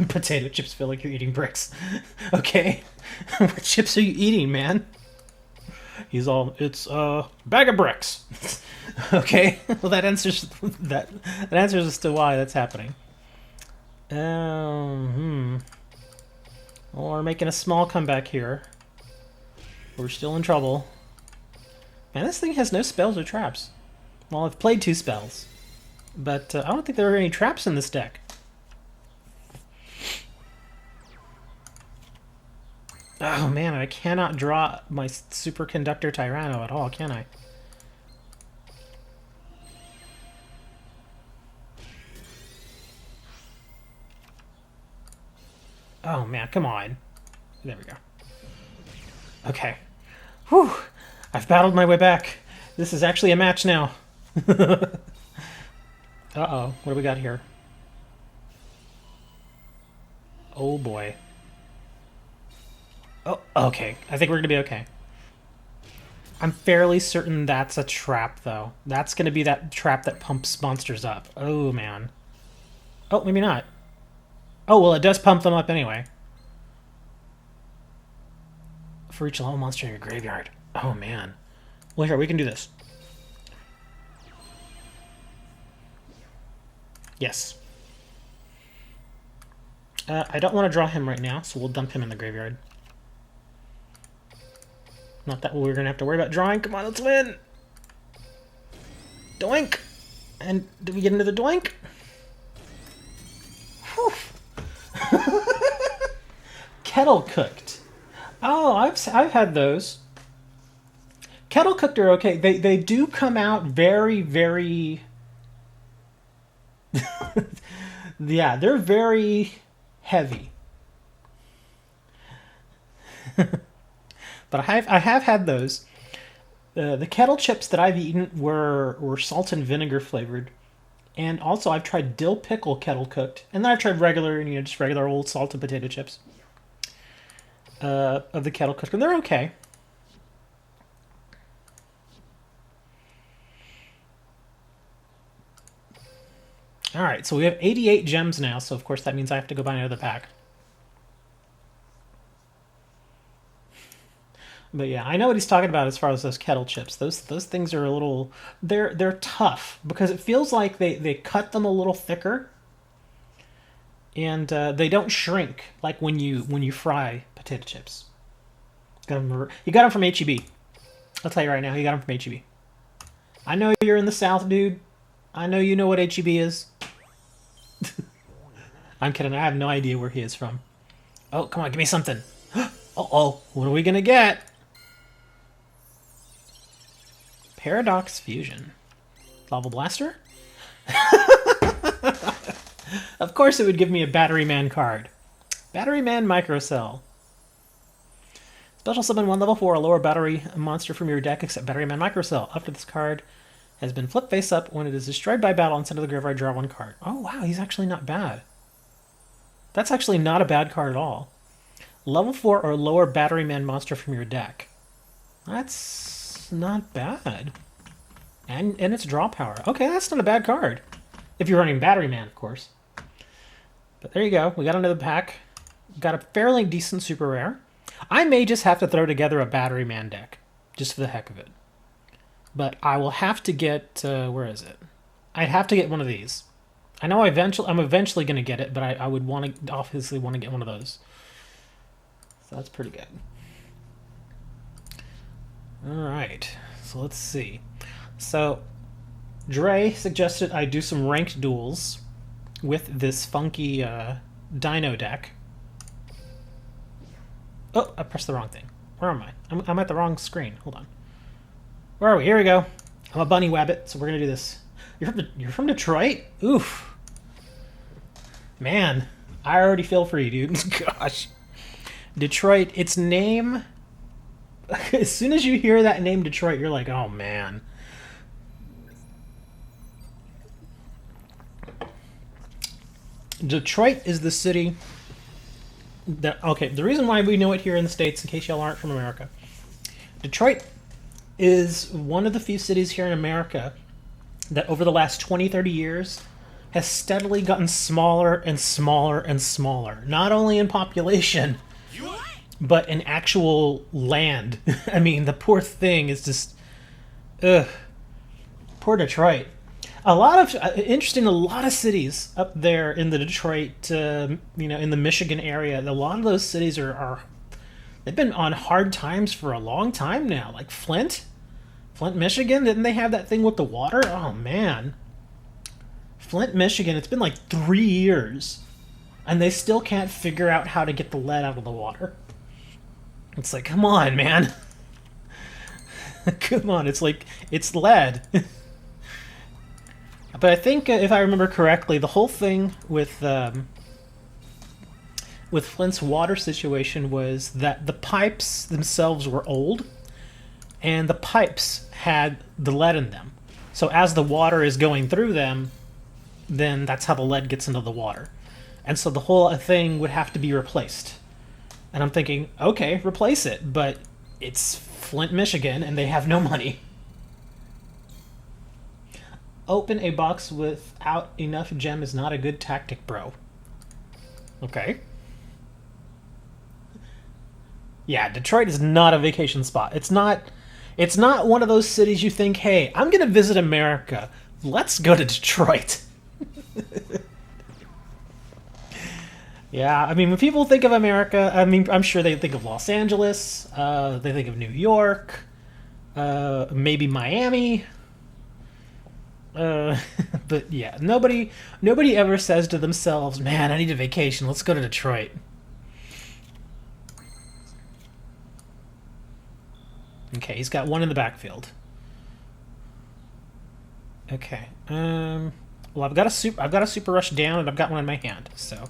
Potato chips feel like you're eating bricks. Okay. What chips are you eating, man? He's all, it's a bag of bricks. Okay. Well, that answers that answers as to why that's happening. Well, we're making a small comeback here. We're still in trouble. Man, this thing has no spells or traps. Well, I've played 2 spells, but I don't think there are any traps in this deck. Oh man, I cannot draw my Superconductor Tyranno at all, can I? Oh man, come on. There we go. Okay. Whew! I've battled my way back. This is actually a match now. Uh-oh, what do we got here? Oh boy. Oh, okay. I think we're gonna be okay. I'm fairly certain that's a trap, though. That's gonna be that trap that pumps monsters up. Oh, man. Oh, maybe not. Oh, well, it does pump them up anyway. For each level monster in your graveyard. Oh, man. Well, here, we can do this. Yes. I don't want to draw him right now, so we'll dump him in the graveyard. Not that we're going to have to worry about drawing. Come on, let's win! Doink! And did we get into the doink? Kettle cooked. Oh, I've had those. Kettle cooked are okay. They do come out very, very... Yeah, they're very heavy. But I have had those. The kettle chips that I've eaten were salt and vinegar flavored, and also I've tried dill pickle kettle cooked, and then I've tried regular, just regular old salt and potato chips of the kettle cooked, and they're okay. All right, so we have 88 gems now, so of course that means I have to go buy another pack. But yeah, I know what he's talking about as far as those kettle chips. Those things are a little, they're tough because it feels like they cut them a little thicker, and they don't shrink like when you fry potato chips. You got them from HEB. I'll tell you right now, you got them from HEB. I know you're in the South, dude. I know you know what HEB is. I'm kidding. I have no idea where he is from. Oh, come on, give me something. Uh-oh, what are we gonna get? Paradox Fusion. Lava Blaster? Of course it would give me a Battery Man card. Battery Man Microcell. Special summon 1 level 4, a lower battery monster from your deck except Battery Man Microcell. After this card has been flipped face up, when it is destroyed by battle and sent to the graveyard, draw 1 card. Oh wow, he's actually not bad. That's actually not a bad card at all. Level 4 or lower Battery Man monster from your deck. That's not bad. And it's draw power. Okay, that's not a bad card. If you're running Battery Man, of course. But there you go. We got another pack. Got a fairly decent super rare. I may just have to throw together a Battery Man deck. Just for the heck of it. But I will have to get... where is it? I'd have to get one of these. I know I'm eventually going to get it, but I would obviously want to get one of those. So that's pretty good. Alright, so let's see. So, Dre suggested I do some ranked duels with this funky Dino deck. Oh, I pressed the wrong thing. Where am I? I'm at the wrong screen. Hold on. Where are we? Here we go. I'm a bunny wabbit, so we're going to do this. You're from Detroit? Oof. Man, I already feel for you, dude. Gosh. Detroit, its name... As soon as you hear that name Detroit, you're like, oh man. Detroit is the city that... Okay, the reason why we know it here in the States, in case y'all aren't from America. Detroit is one of the few cities here in America that over the last 20, 30 years has steadily gotten smaller and smaller and smaller. Not only in population, but in actual land. I mean, the poor thing is just... Ugh. Poor Detroit. A lot of cities up there in the Detroit, in the Michigan area, a lot of those cities they've been on hard times for a long time now. Like Flint, Michigan, didn't they have that thing with the water? Oh, man. Flint, Michigan, it's been like 3 years, and they still can't figure out how to get the lead out of the water. It's like, come on, man. Come on, it's like, it's lead. But I think, if I remember correctly, the whole thing with Flint's water situation was that the pipes themselves were old, and the pipes had the lead in them. So as the water is going through them, then that's how the lead gets into the water. And so the whole thing would have to be replaced. And I'm thinking, okay, replace it, but it's Flint, Michigan, and they have no money. Open a box without enough gem is not a good tactic, bro. Okay. Yeah, Detroit is not a vacation spot. It's not one of those cities you think, hey, I'm going to visit America. Let's go to Detroit. Yeah, I mean, when people think of America, I mean, I'm sure they think of Los Angeles, they think of New York, maybe Miami. But yeah, nobody ever says to themselves, man, I need a vacation, let's go to Detroit. Okay, he's got one in the backfield. Okay. Well, I've got a super rush down, and I've got one in my hand, so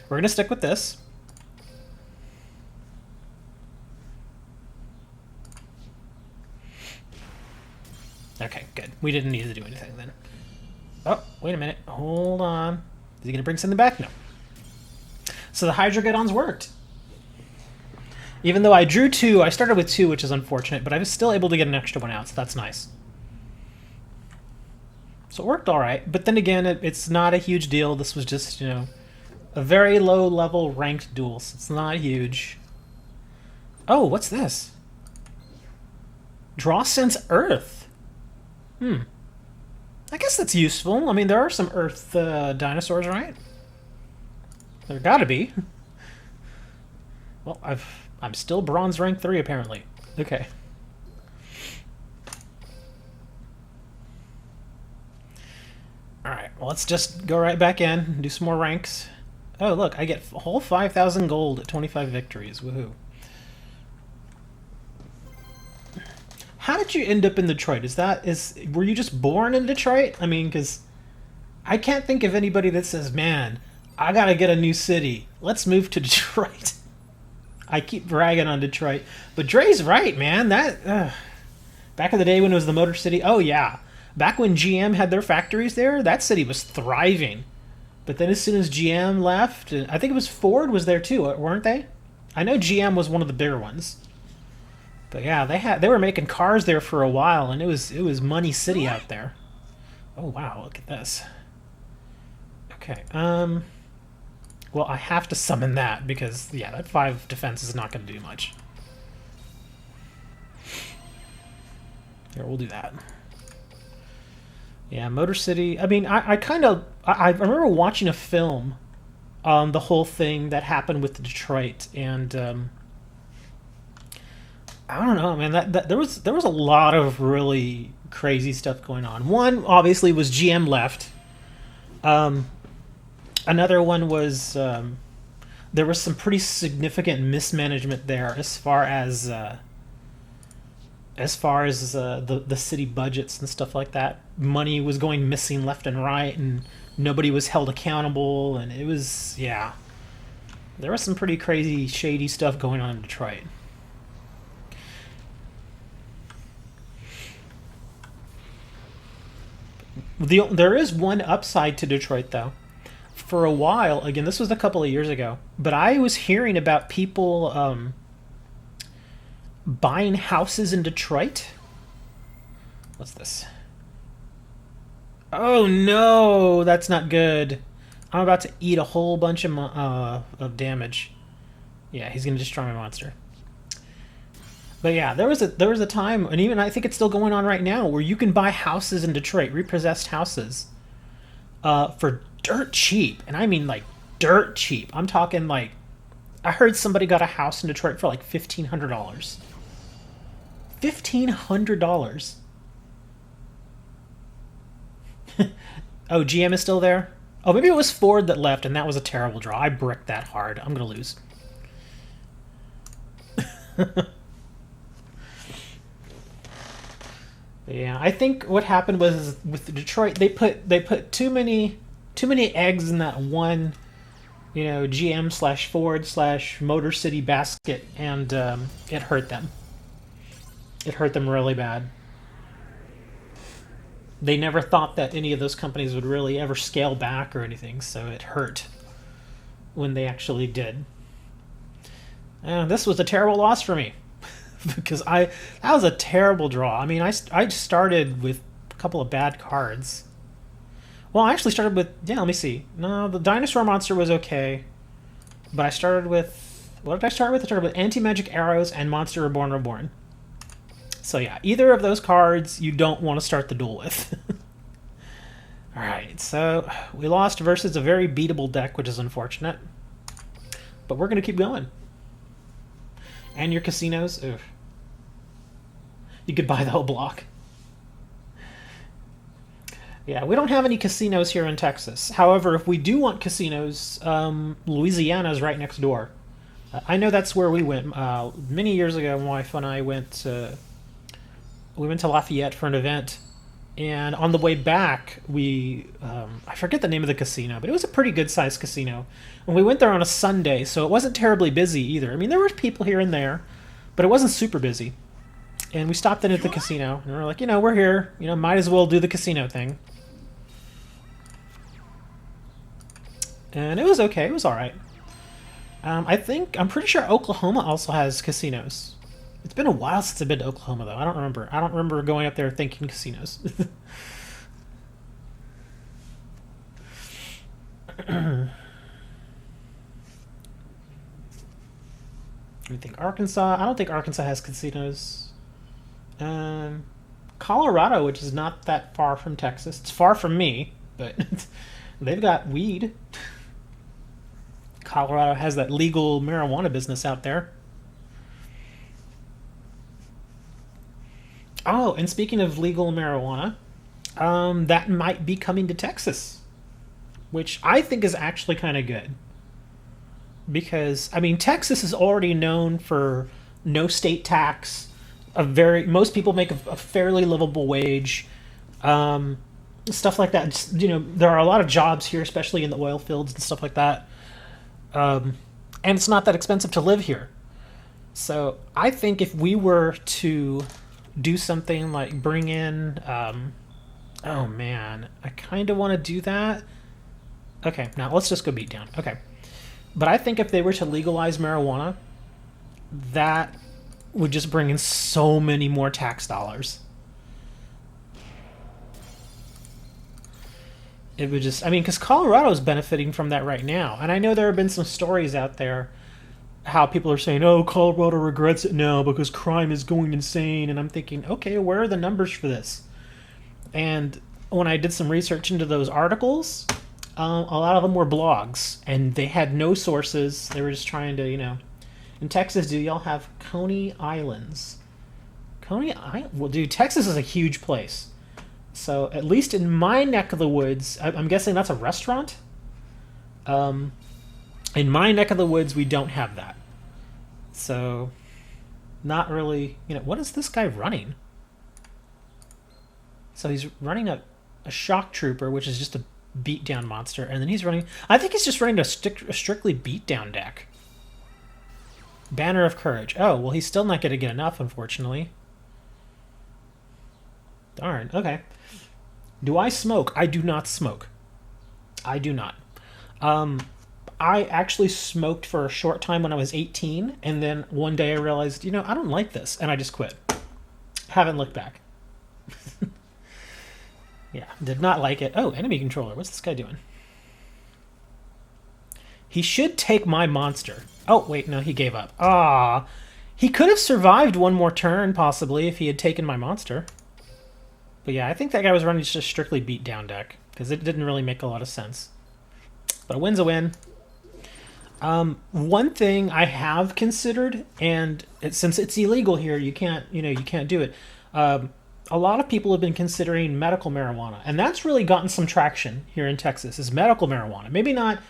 we're gonna stick with this. Okay, good. We didn't need to do anything then. Oh, wait a minute. Hold on. Is he going to bring something back? No. So the Hydrogodons worked. Even though I drew 2, I started with 2, which is unfortunate, but I was still able to get an extra one out, so that's nice. So it worked all right. But then again, it's not a huge deal. This was just, you know, a very low-level ranked duel, so it's not huge. Oh, what's this? Draw Sense Earth. I guess that's useful. I mean, there are some Earth dinosaurs, right? There gotta be. Well, I'm still bronze rank 3 apparently. Okay. Alright, well, let's just go right back in and do some more ranks. Oh, look, I get a whole 5,000 gold at 25 victories. Woohoo. How did you end up in Detroit? Were you just born in Detroit? I mean, because I can't think of anybody that says, man, I gotta get a new city. Let's move to Detroit. I keep bragging on Detroit. But Dre's right, man. Back in the day when it was the Motor City, oh yeah. Back when GM had their factories there, that city was thriving. But then as soon as GM left, I think it was Ford was there too, weren't they? I know GM was one of the bigger ones. But yeah, they were making cars there for a while, and it was Money City out there. Oh wow, look at this. Okay, well, I have to summon that because yeah, that 5 defense is not going to do much. Here, we'll do that. Yeah, Motor City. I mean, I remember watching a film on the whole thing that happened with Detroit, and I don't know, man. That there was a lot of really crazy stuff going on. One obviously was GM left. Another one was there was some pretty significant mismanagement there as far as the city budgets and stuff like that. Money was going missing left and right, and nobody was held accountable, and it was, yeah. There was some pretty crazy, shady stuff going on in Detroit. There is one upside to Detroit, though. For a while, again, this was a couple of years ago, but I was hearing about people buying houses in Detroit. What's this? Oh no, that's not good. I'm about to eat a whole bunch of damage. Yeah, he's gonna destroy my monster. But yeah, there was a time, and even I think it's still going on right now, where you can buy houses in Detroit, repossessed houses, for dirt cheap, and I mean like dirt cheap. I'm talking like, I heard somebody got a house in Detroit for like $1,500. $1,500. Oh, GM is still there? Oh, maybe it was Ford that left, and that was a terrible draw. I bricked that hard. I'm gonna lose. Yeah, I think what happened was with Detroit, they put too many eggs in that one, you know, GM/Ford/Motor City basket, and it hurt them. It hurt them really bad. They never thought that any of those companies would really ever scale back or anything, so it hurt when they actually did. This was a terrible loss for me because that was a terrible draw. I mean, I started with a couple of bad cards. Well, I actually started with, yeah, let me see. No, the dinosaur monster was okay, but I started with, what did I start with? I started with Anti-Magic Arrows and Monster Reborn. So yeah, either of those cards you don't want to start the duel with. Alright, so we lost versus a very beatable deck, which is unfortunate. But we're going to keep going. And your casinos, ugh. You could buy the whole block. Yeah, we don't have any casinos here in Texas. However, if we do want casinos, Louisiana is right next door. I know that's where we went. Many years ago, my wife and I went to Lafayette for an event, and on the way back, I forget the name of the casino, but it was a pretty good-sized casino. And we went there on a Sunday, so it wasn't terribly busy either. I mean, there were people here and there, but it wasn't super busy. And we stopped in at the casino, and we're like, we're here. Might as well do the casino thing. And it was okay. It was all right. I'm pretty sure Oklahoma also has casinos. It's been a while since I've been to Oklahoma, though. I don't remember. I don't remember going up there thinking casinos. I think Arkansas. I don't think Arkansas has casinos. Um, Colorado, which is not that far from Texas. It's far from me, but they've got weed. Colorado has that legal marijuana business out there. Oh, and speaking of legal marijuana, that might be coming to Texas, which I think is actually kind of good. Because, I mean, Texas is already known for no state tax. Most people make a fairly livable wage. Stuff like that. There are a lot of jobs here, especially in the oil fields and stuff like that. And it's not that expensive to live here. So I think if we were to do something like bring in, oh man, I kind of want to do that. Okay, now let's just go beat down. Okay. But I think if they were to legalize marijuana, that would just bring in so many more tax dollars. It would just, I mean, because Colorado is benefiting from that right now. And I know there have been some stories out there how people are saying, oh, Colorado regrets it now because crime is going insane. And I'm thinking, okay, where are the numbers for this? And when I did some research into those articles, a lot of them were blogs, and they had no sources. They were just trying to, In Texas, do y'all have Coney Islands? Coney Island? Well, dude, Texas is a huge place. So, at least in my neck of the woods, I'm guessing that's a restaurant? In my neck of the woods, we don't have that. So, not really, what is this guy running? So he's running a shock trooper, which is just a beatdown monster, and then he's running, I think he's just running a strictly beatdown deck. Banner of Courage. Oh, well, he's still not going to get enough, unfortunately. Darn, okay. Do I smoke? I do not smoke. I do not. I actually smoked for a short time when I was 18, and then one day I realized, I don't like this, and I just quit. Haven't looked back. Yeah, did not like it. Oh, enemy controller. What's this guy doing? He should take my monster. Oh, wait, no, he gave up. Ah, he could have survived one more turn, possibly, if he had taken my monster. But yeah, I think that guy was running just a strictly beatdown deck, because it didn't really make a lot of sense. But a win's a win. One thing I have considered, and since it's illegal here, you can't do it. A lot of people have been considering medical marijuana, and that's really gotten some traction here in Texas, is medical marijuana. Maybe not,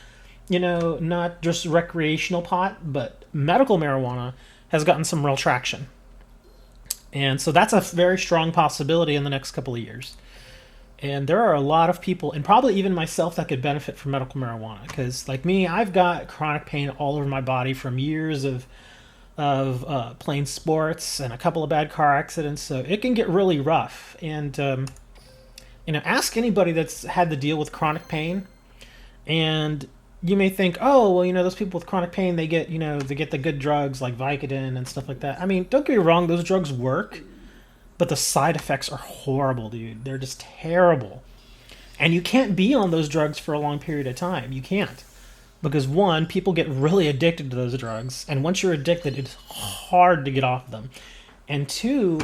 not just recreational pot, but medical marijuana has gotten some real traction. And so that's a very strong possibility in the next couple of years. And there are a lot of people, and probably even myself, that could benefit from medical marijuana. Because, like me, I've got chronic pain all over my body from years of playing sports and a couple of bad car accidents, so it can get really rough. And ask anybody that's had to deal with chronic pain, and you may think, oh, well, those people with chronic pain, they get the good drugs like Vicodin and stuff like that. I mean, don't get me wrong, those drugs work, but the side effects are horrible, dude. They're just terrible, and you can't be on those drugs for a long period of time. You can't. Because one, people get really addicted to those drugs, and once you're addicted, it's hard to get off them. And two,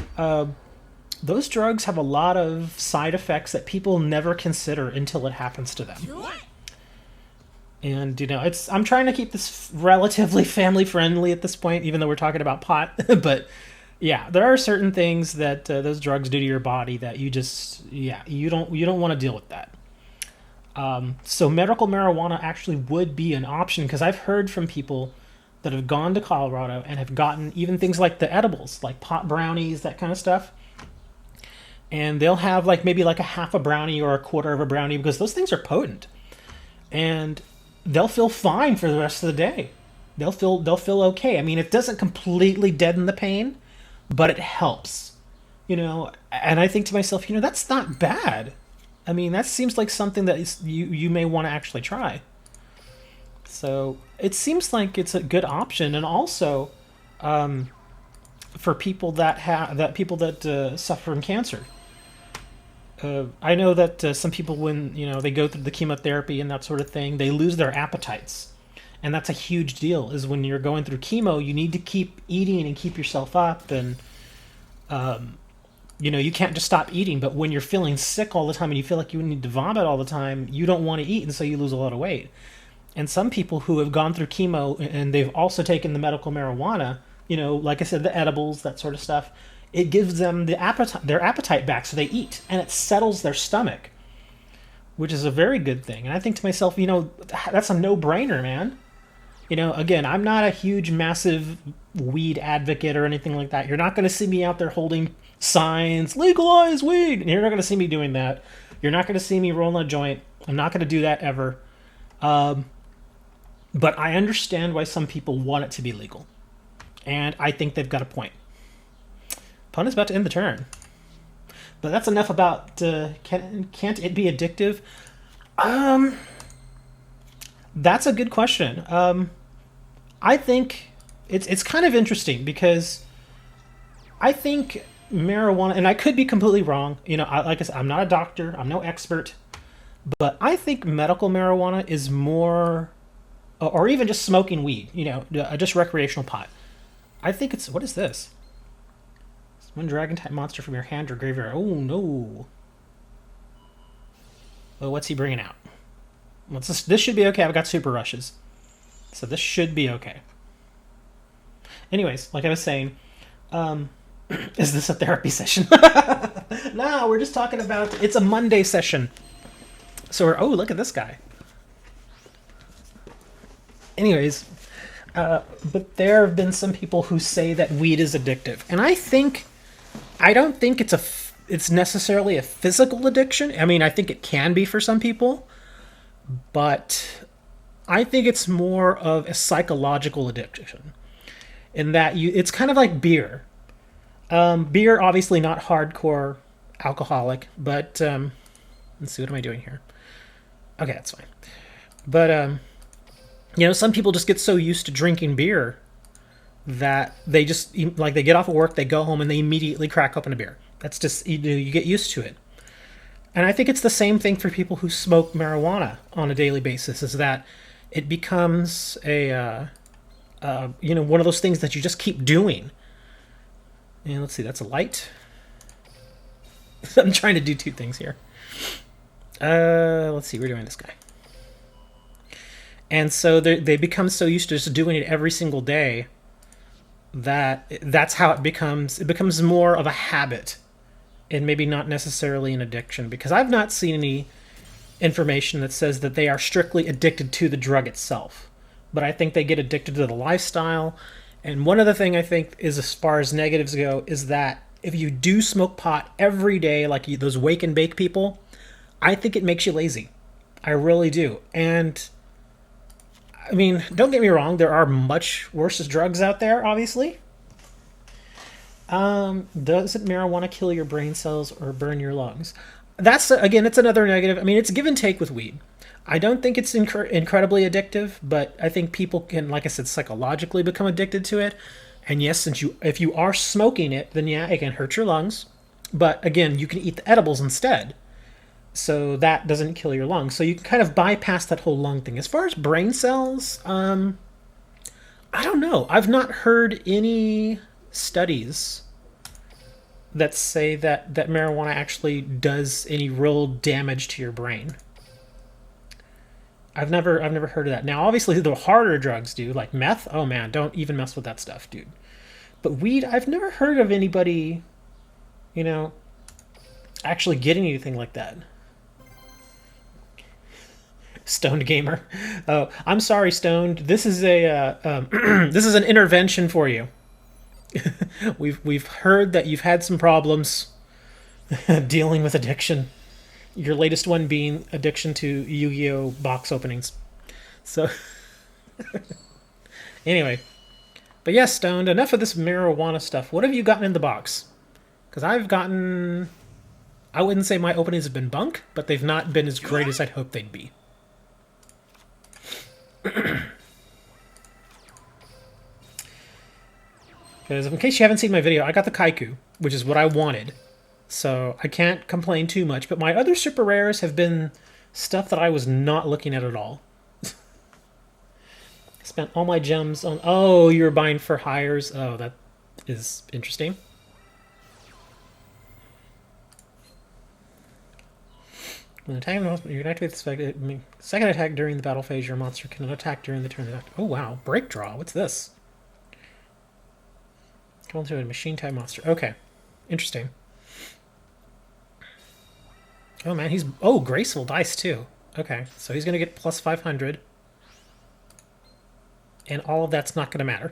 those drugs have a lot of side effects that people never consider until it happens to them. And I'm trying to keep this relatively family friendly at this point, even though we're talking about pot. But yeah, there are certain things that those drugs do to your body that you don't want to deal with that. So medical marijuana actually would be an option, because I've heard from people that have gone to Colorado and have gotten even things like the edibles, like pot brownies, that kind of stuff. And they'll have maybe a half a brownie or a quarter of a brownie, because those things are potent. And they'll feel fine for the rest of the day. They'll feel okay. I mean, it doesn't completely deaden the pain, but it helps, And I think to myself, that's not bad. I mean, that seems like something that you may want to actually try. So it seems like it's a good option, and also for people that suffer from cancer. I know that some people, when they go through the chemotherapy and that sort of thing, they lose their appetites, and that's a huge deal. Is when you're going through chemo, you need to keep eating and keep yourself up, and you can't just stop eating. But when you're feeling sick all the time and you feel like you need to vomit all the time, you don't want to eat, and so you lose a lot of weight. And some people who have gone through chemo and they've also taken the medical marijuana, like I said, the edibles, that sort of stuff, it gives them their appetite back, so they eat, and it settles their stomach, which is a very good thing. And I think to myself, that's a no-brainer, man. Again, I'm not a huge, massive weed advocate or anything like that. You're not going to see me out there holding signs, legalize weed. You're not going to see me doing that. You're not going to see me rolling a joint. I'm not going to do that ever. But I understand why some people want it to be legal. And I think they've got a point. Pun is about to end the turn. But that's enough about can't it be addictive? That's a good question. I think it's kind of interesting because I think marijuana, and I could be completely wrong. Like I said, I'm not a doctor. I'm no expert. But I think medical marijuana is more, or even just smoking weed, just recreational pot. I think it's, what is this? One dragon type monster from your hand or graveyard. Oh no. Well, what's he bringing out? This should be okay. I've got super rushes. So this should be okay. Anyways, like I was saying, is this a therapy session? No, we're just talking about, it's a Monday session. So look at this guy. Anyways, but there have been some people who say that weed is addictive. And I don't think it's necessarily a physical addiction. I mean, I think it can be for some people, but I think it's more of a psychological addiction in that it's kind of like beer. Beer, obviously not hardcore alcoholic, but let's see, what am I doing here? Okay, that's fine. But some people just get so used to drinking beer that they just, like, they get off of work, they go home, and they immediately crack open a beer. That's just, you get used to it. And I think it's the same thing for people who smoke marijuana on a daily basis, is that it becomes one of those things that you just keep doing. And let's see, that's a light. I'm trying to do two things here. Let's see, we're doing this guy. And so they become so used to just doing it every single day that's how it becomes more of a habit and maybe not necessarily an addiction, because I've not seen any information that says that they are strictly addicted to the drug itself, but I think they get addicted to the lifestyle. And one other thing I think is, as far as negatives go, is that if you do smoke pot every day, like those wake and bake people, I think it makes you lazy. I really do. And I mean, don't get me wrong, there are much worse drugs out there, obviously. Doesn't marijuana kill your brain cells or burn your lungs? That's, again, it's another negative. I mean, it's give and take with weed. I don't think it's incredibly addictive, but I think people can, like I said, psychologically become addicted to it. And yes, if you are smoking it, then yeah, it can hurt your lungs. But again, you can eat the edibles instead. So that doesn't kill your lungs. So you can kind of bypass that whole lung thing. As far as brain cells, I don't know. I've not heard any studies that say that marijuana actually does any real damage to your brain. I've never heard of that. Now, obviously, the harder drugs do, like meth. Oh man, don't even mess with that stuff, dude. But weed, I've never heard of anybody, actually getting anything like that. Stoned gamer. Oh, I'm sorry, Stoned. This is this is an intervention for you. We've heard that you've had some problems dealing with addiction. Your latest one being addiction to Yu-Gi-Oh box openings. So, anyway, But yes, Stoned, enough of this marijuana stuff. What have you gotten in the box? Because I've gotten... I wouldn't say my openings have been bunk, but they've not been as great as I'd hoped they'd be. Because in case you haven't seen my video, I got the Kaiku, which is what I wanted. So I can't complain too much. But my other super rares have been stuff that I was not looking at all. Spent all my gems on... Oh, you were buying for hires. Oh, that is interesting. When attacking the monster, you can activate the second attack during the battle phase. Your monster cannot attack during the turn of the attack. Oh, wow. Break draw. What's this? Call into a machine type monster. Okay. Interesting. Oh, man. He's... Oh, graceful dice, too. Okay. So he's going to get plus 500. And all of that's not going to matter.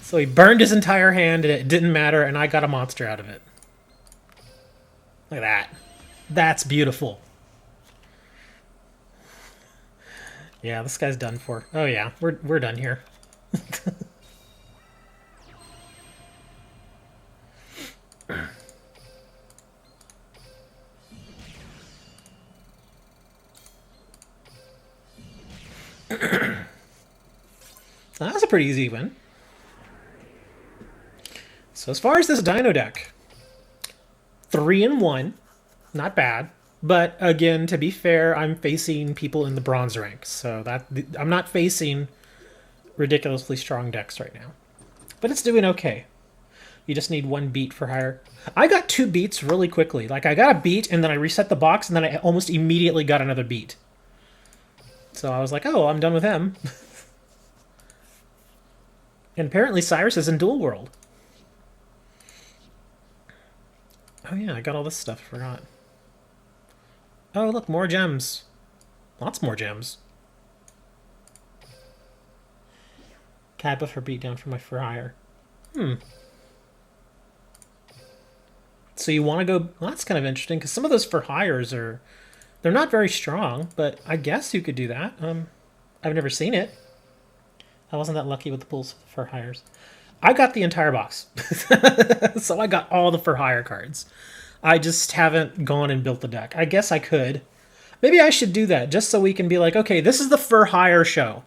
So he burned his entire hand and it didn't matter, and I got a monster out of it. Look at that. That's beautiful. Yeah, this guy's done for. Oh yeah, we're done here. That was a pretty easy win. So as far as this Dino deck, 3-1, not bad. But again, to be fair, I'm facing people in the bronze ranks, so that I'm not facing ridiculously strong decks right now. But it's doing okay. You just need one beat for higher. I got 2 beats really quickly. Like, I got a beat, and then I reset the box, and then I almost immediately got another beat. So I was like, oh, I'm done with him. And apparently Cyrus is in Duel World. Oh yeah, I got all this stuff. I forgot. Oh, look, more gems. Lots more gems. Kappa for beatdown for my for hire. So you want to go... Well, that's kind of interesting, because some of those for hires are... They're not very strong, but I guess you could do that. I've never seen it. I wasn't that lucky with the pulls for hires. I got the entire box. So I got all the for hire cards. I just haven't gone and built the deck. I guess I could. Maybe I should do that, just so we can be like, okay, this is the for hire show.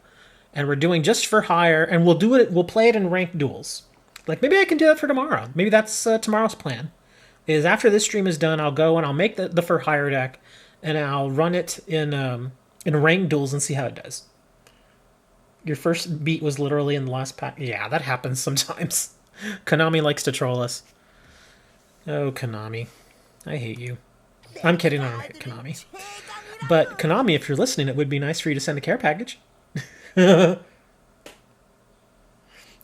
And we're doing just for hire, and we'll do it. We'll play it in ranked duels. Like, maybe I can do that for tomorrow. Maybe that's tomorrow's plan. Is after this stream is done, I'll go and I'll make the for hire deck, and I'll run it in ranked duels and see how it does. Your first beat was literally in the last pack. Yeah, that happens sometimes. Konami likes to troll us. Oh, Konami. I hate you. I'm kidding, I don't hate Konami. But Konami, if you're listening, it would be nice for you to send a care package. You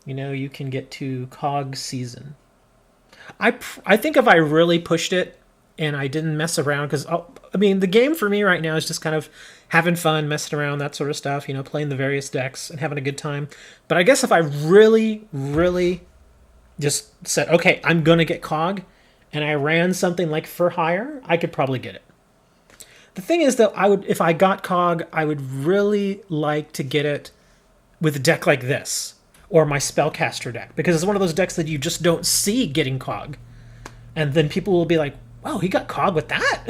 know, you can get to COG season. I think if I really pushed it and I didn't mess around, because, I mean, the game for me right now is just kind of having fun, messing around, that sort of stuff, you know, playing the various decks and having a good time. But I guess if I really, really just said, okay, I'm going to get COG, and I ran something like for hire, I could probably get it. The thing is, though, if I got COG, I would really like to get it with a deck like this, or my Spellcaster deck, because it's one of those decks that you just don't see getting COG. And then people will be like, wow, he got COG with that?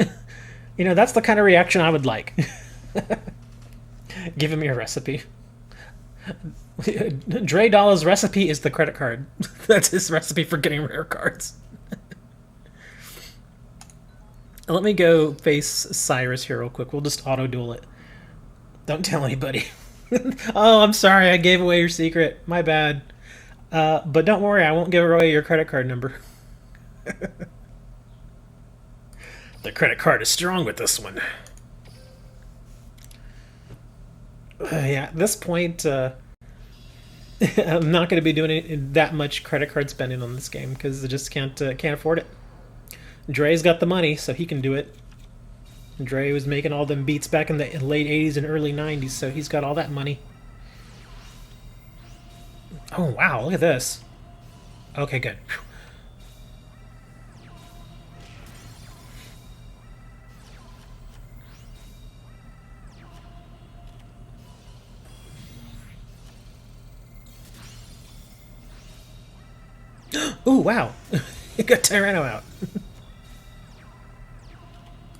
You know, that's the kind of reaction I would like. Give me a recipe. Dre Dalla's recipe is the credit card. That's his recipe for getting rare cards. Let me go face Cyrus here real quick. We'll just auto-duel it. Don't tell anybody. Oh, I'm sorry. I gave away your secret. My bad. But don't worry. I won't give away your credit card number. The credit card is strong with this one. Yeah, at this point, I'm not going to be doing that much credit card spending on this game because I just can't afford it. Dre's got the money, so he can do it. Dre was making all them beats back in the late 80s and early 90s, so he's got all that money. Oh, wow, look at this. Okay, good. Ooh, wow. It got Tyranno out.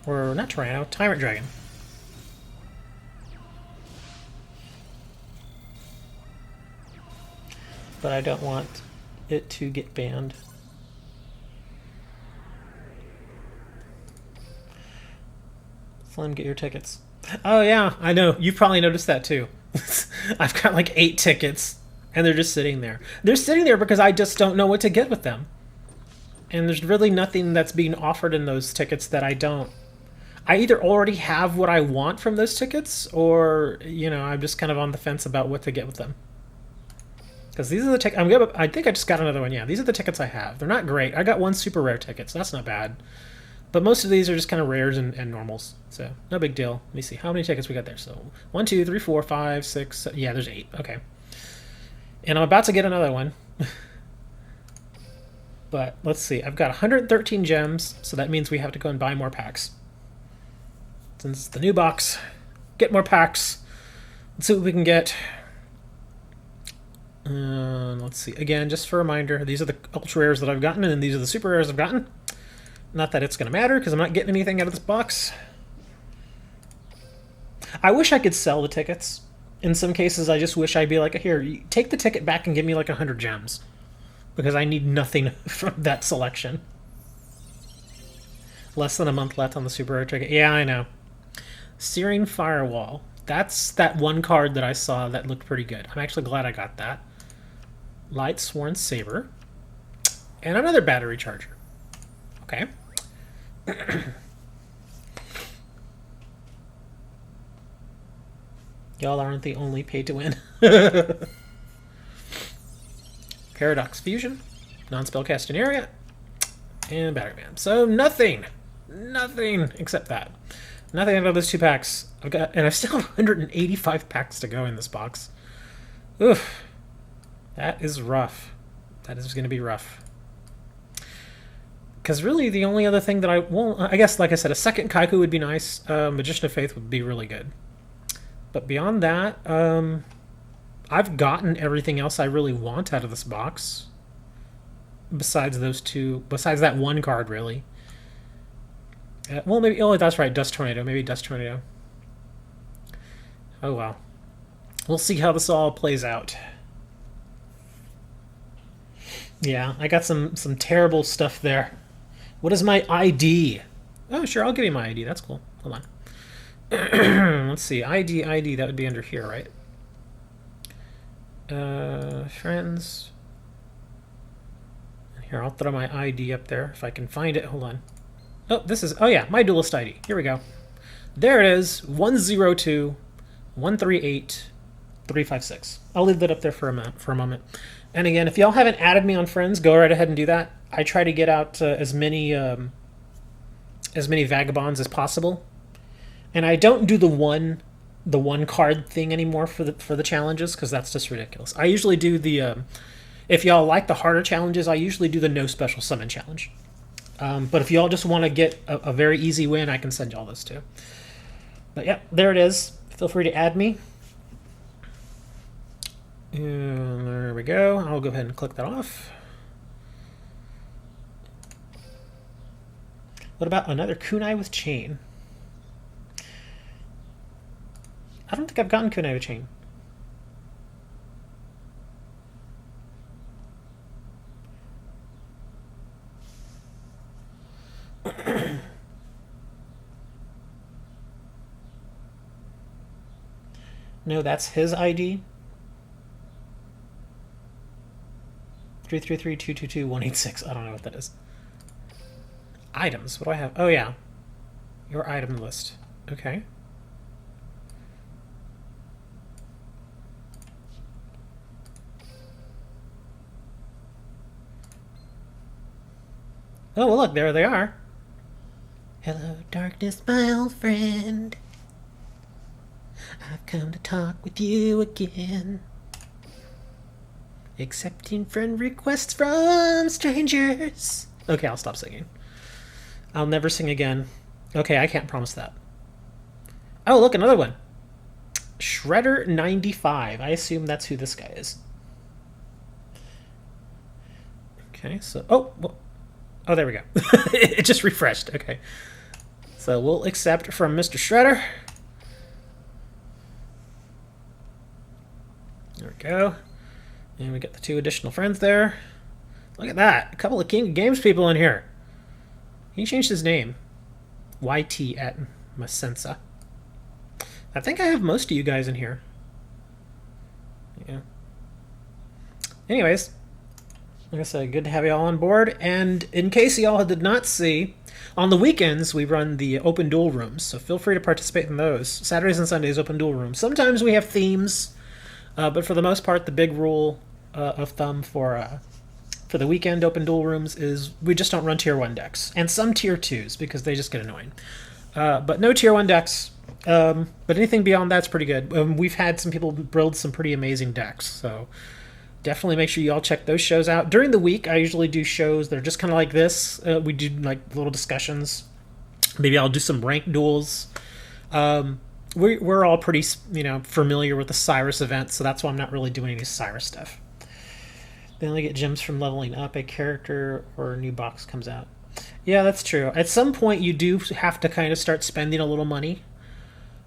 Or not Tyranno, Tyrant Dragon. But I don't want it to get banned. Slim, get your tickets. Oh yeah, I know. You've probably noticed that too. I've got like 8 tickets, and they're just sitting there. They're sitting there because I just don't know what to get with them. And there's really nothing that's being offered in those tickets that I don't. I either already have what I want from those tickets, or I'm just kind of on the fence about what to get with them. Because these are the tickets. I think I just got another one. Yeah, these are the tickets I have. They're not great. I got 1 super rare ticket, so that's not bad. But most of these are just kind of rares and normals, so no big deal. Let me see how many tickets we got there. So 1, 2, 3, 4, 5, 6. 7, yeah, there's 8. Okay, and I'm about to get another one. But let's see. I've got 113 gems, so that means we have to go and buy more packs. Since it's the new box, get more packs. Let's see what we can get. Let's see. Again, just for a reminder, these are the ultra rares that I've gotten, and these are the super rares I've gotten. Not that it's going to matter, because I'm not getting anything out of this box. I wish I could sell the tickets. In some cases, I just wish I'd be like, here, take the ticket back and give me like 100 gems. Because I need nothing from that selection. Less than a month left on the super rare ticket. Yeah, I know. Searing Firewall. That's that one card that I saw that looked pretty good. I'm actually glad I got that. Light Sworn Saber. And another battery charger. Okay. Y'all aren't the only pay to win. Paradox Fusion, non-spellcasting area, and Battery Man. So nothing except that. Nothing out of those 2 packs. And I still have 185 packs to go in this box. Oof, that is rough. That is going to be rough. Because really, the only other thing that I guess, like I said, a second Kaiku would be nice. Magician of Faith would be really good. But beyond that, I've gotten everything else I really want out of this box. Besides those 2, besides that 1 card, really. Well, maybe, oh, that's right, Dust Tornado. Maybe Dust Tornado. Oh, well. We'll see how this all plays out. Yeah, I got some terrible stuff there. What is my ID? Oh, sure, I'll give you my ID. That's cool. Hold on. Let's see. ID. That would be under here, right? Friends. Here, I'll throw my ID up there if I can find it. Hold on. Oh, this is... Oh, yeah, my duelist ID. Here we go. There it is. 102 138 356. I'll leave that up there for a moment. And again, if y'all haven't added me on Friends, go right ahead and do that. I try to get out as many vagabonds as possible, and I don't do the one card thing anymore for the challenges, because that's just ridiculous. I usually do the if y'all like the harder challenges, I usually do the no special summon challenge. But if y'all just want to get a very easy win, I can send y'all those too. But yeah, there it is. Feel free to add me. And there we go. I'll go ahead and click that off. What about another kunai with chain? I don't think I've gotten kunai with chain. No, that's his ID. 333-222-186. I don't know what that is. Items. What do I have? Oh, yeah. Your item list. Okay. Oh, well, look. There they are. Hello, darkness, my old friend. I've come to talk with you again. Accepting friend requests from strangers. Okay, I'll stop singing. I'll never sing again. Okay, I can't promise that. Oh, look, another one. Shredder 95. I assume that's who this guy is. Okay, so oh, there we go. It just refreshed. Okay, so we'll accept from Mr. Shredder. There we go. And we got the 2 additional friends there. Look at that. A couple of King of Games people in here. He changed his name. YT at Masensa. I think I have most of you guys in here. Yeah. Anyways, like I said, good to have you all on board. And in case y'all did not see, on the weekends we run the open duel rooms, so feel free to participate in those. Saturdays and Sundays, open duel rooms. Sometimes we have themes, but for the most part, the big rule of thumb for the weekend open duel rooms is we just don't run tier 1 decks. And some tier 2s, because they just get annoying. But no tier 1 decks. But anything beyond that's pretty good. We've had some people build some pretty amazing decks, so definitely make sure you all check those shows out. During the week, I usually do shows that are just kind of like this. We do like little discussions. Maybe I'll do some ranked duels. We're all pretty, familiar with the Cyrus event, so that's why I'm not really doing any Cyrus stuff. They only get gems from leveling up a character or a new box comes out. Yeah, that's true. At some point, you do have to kind of start spending a little money.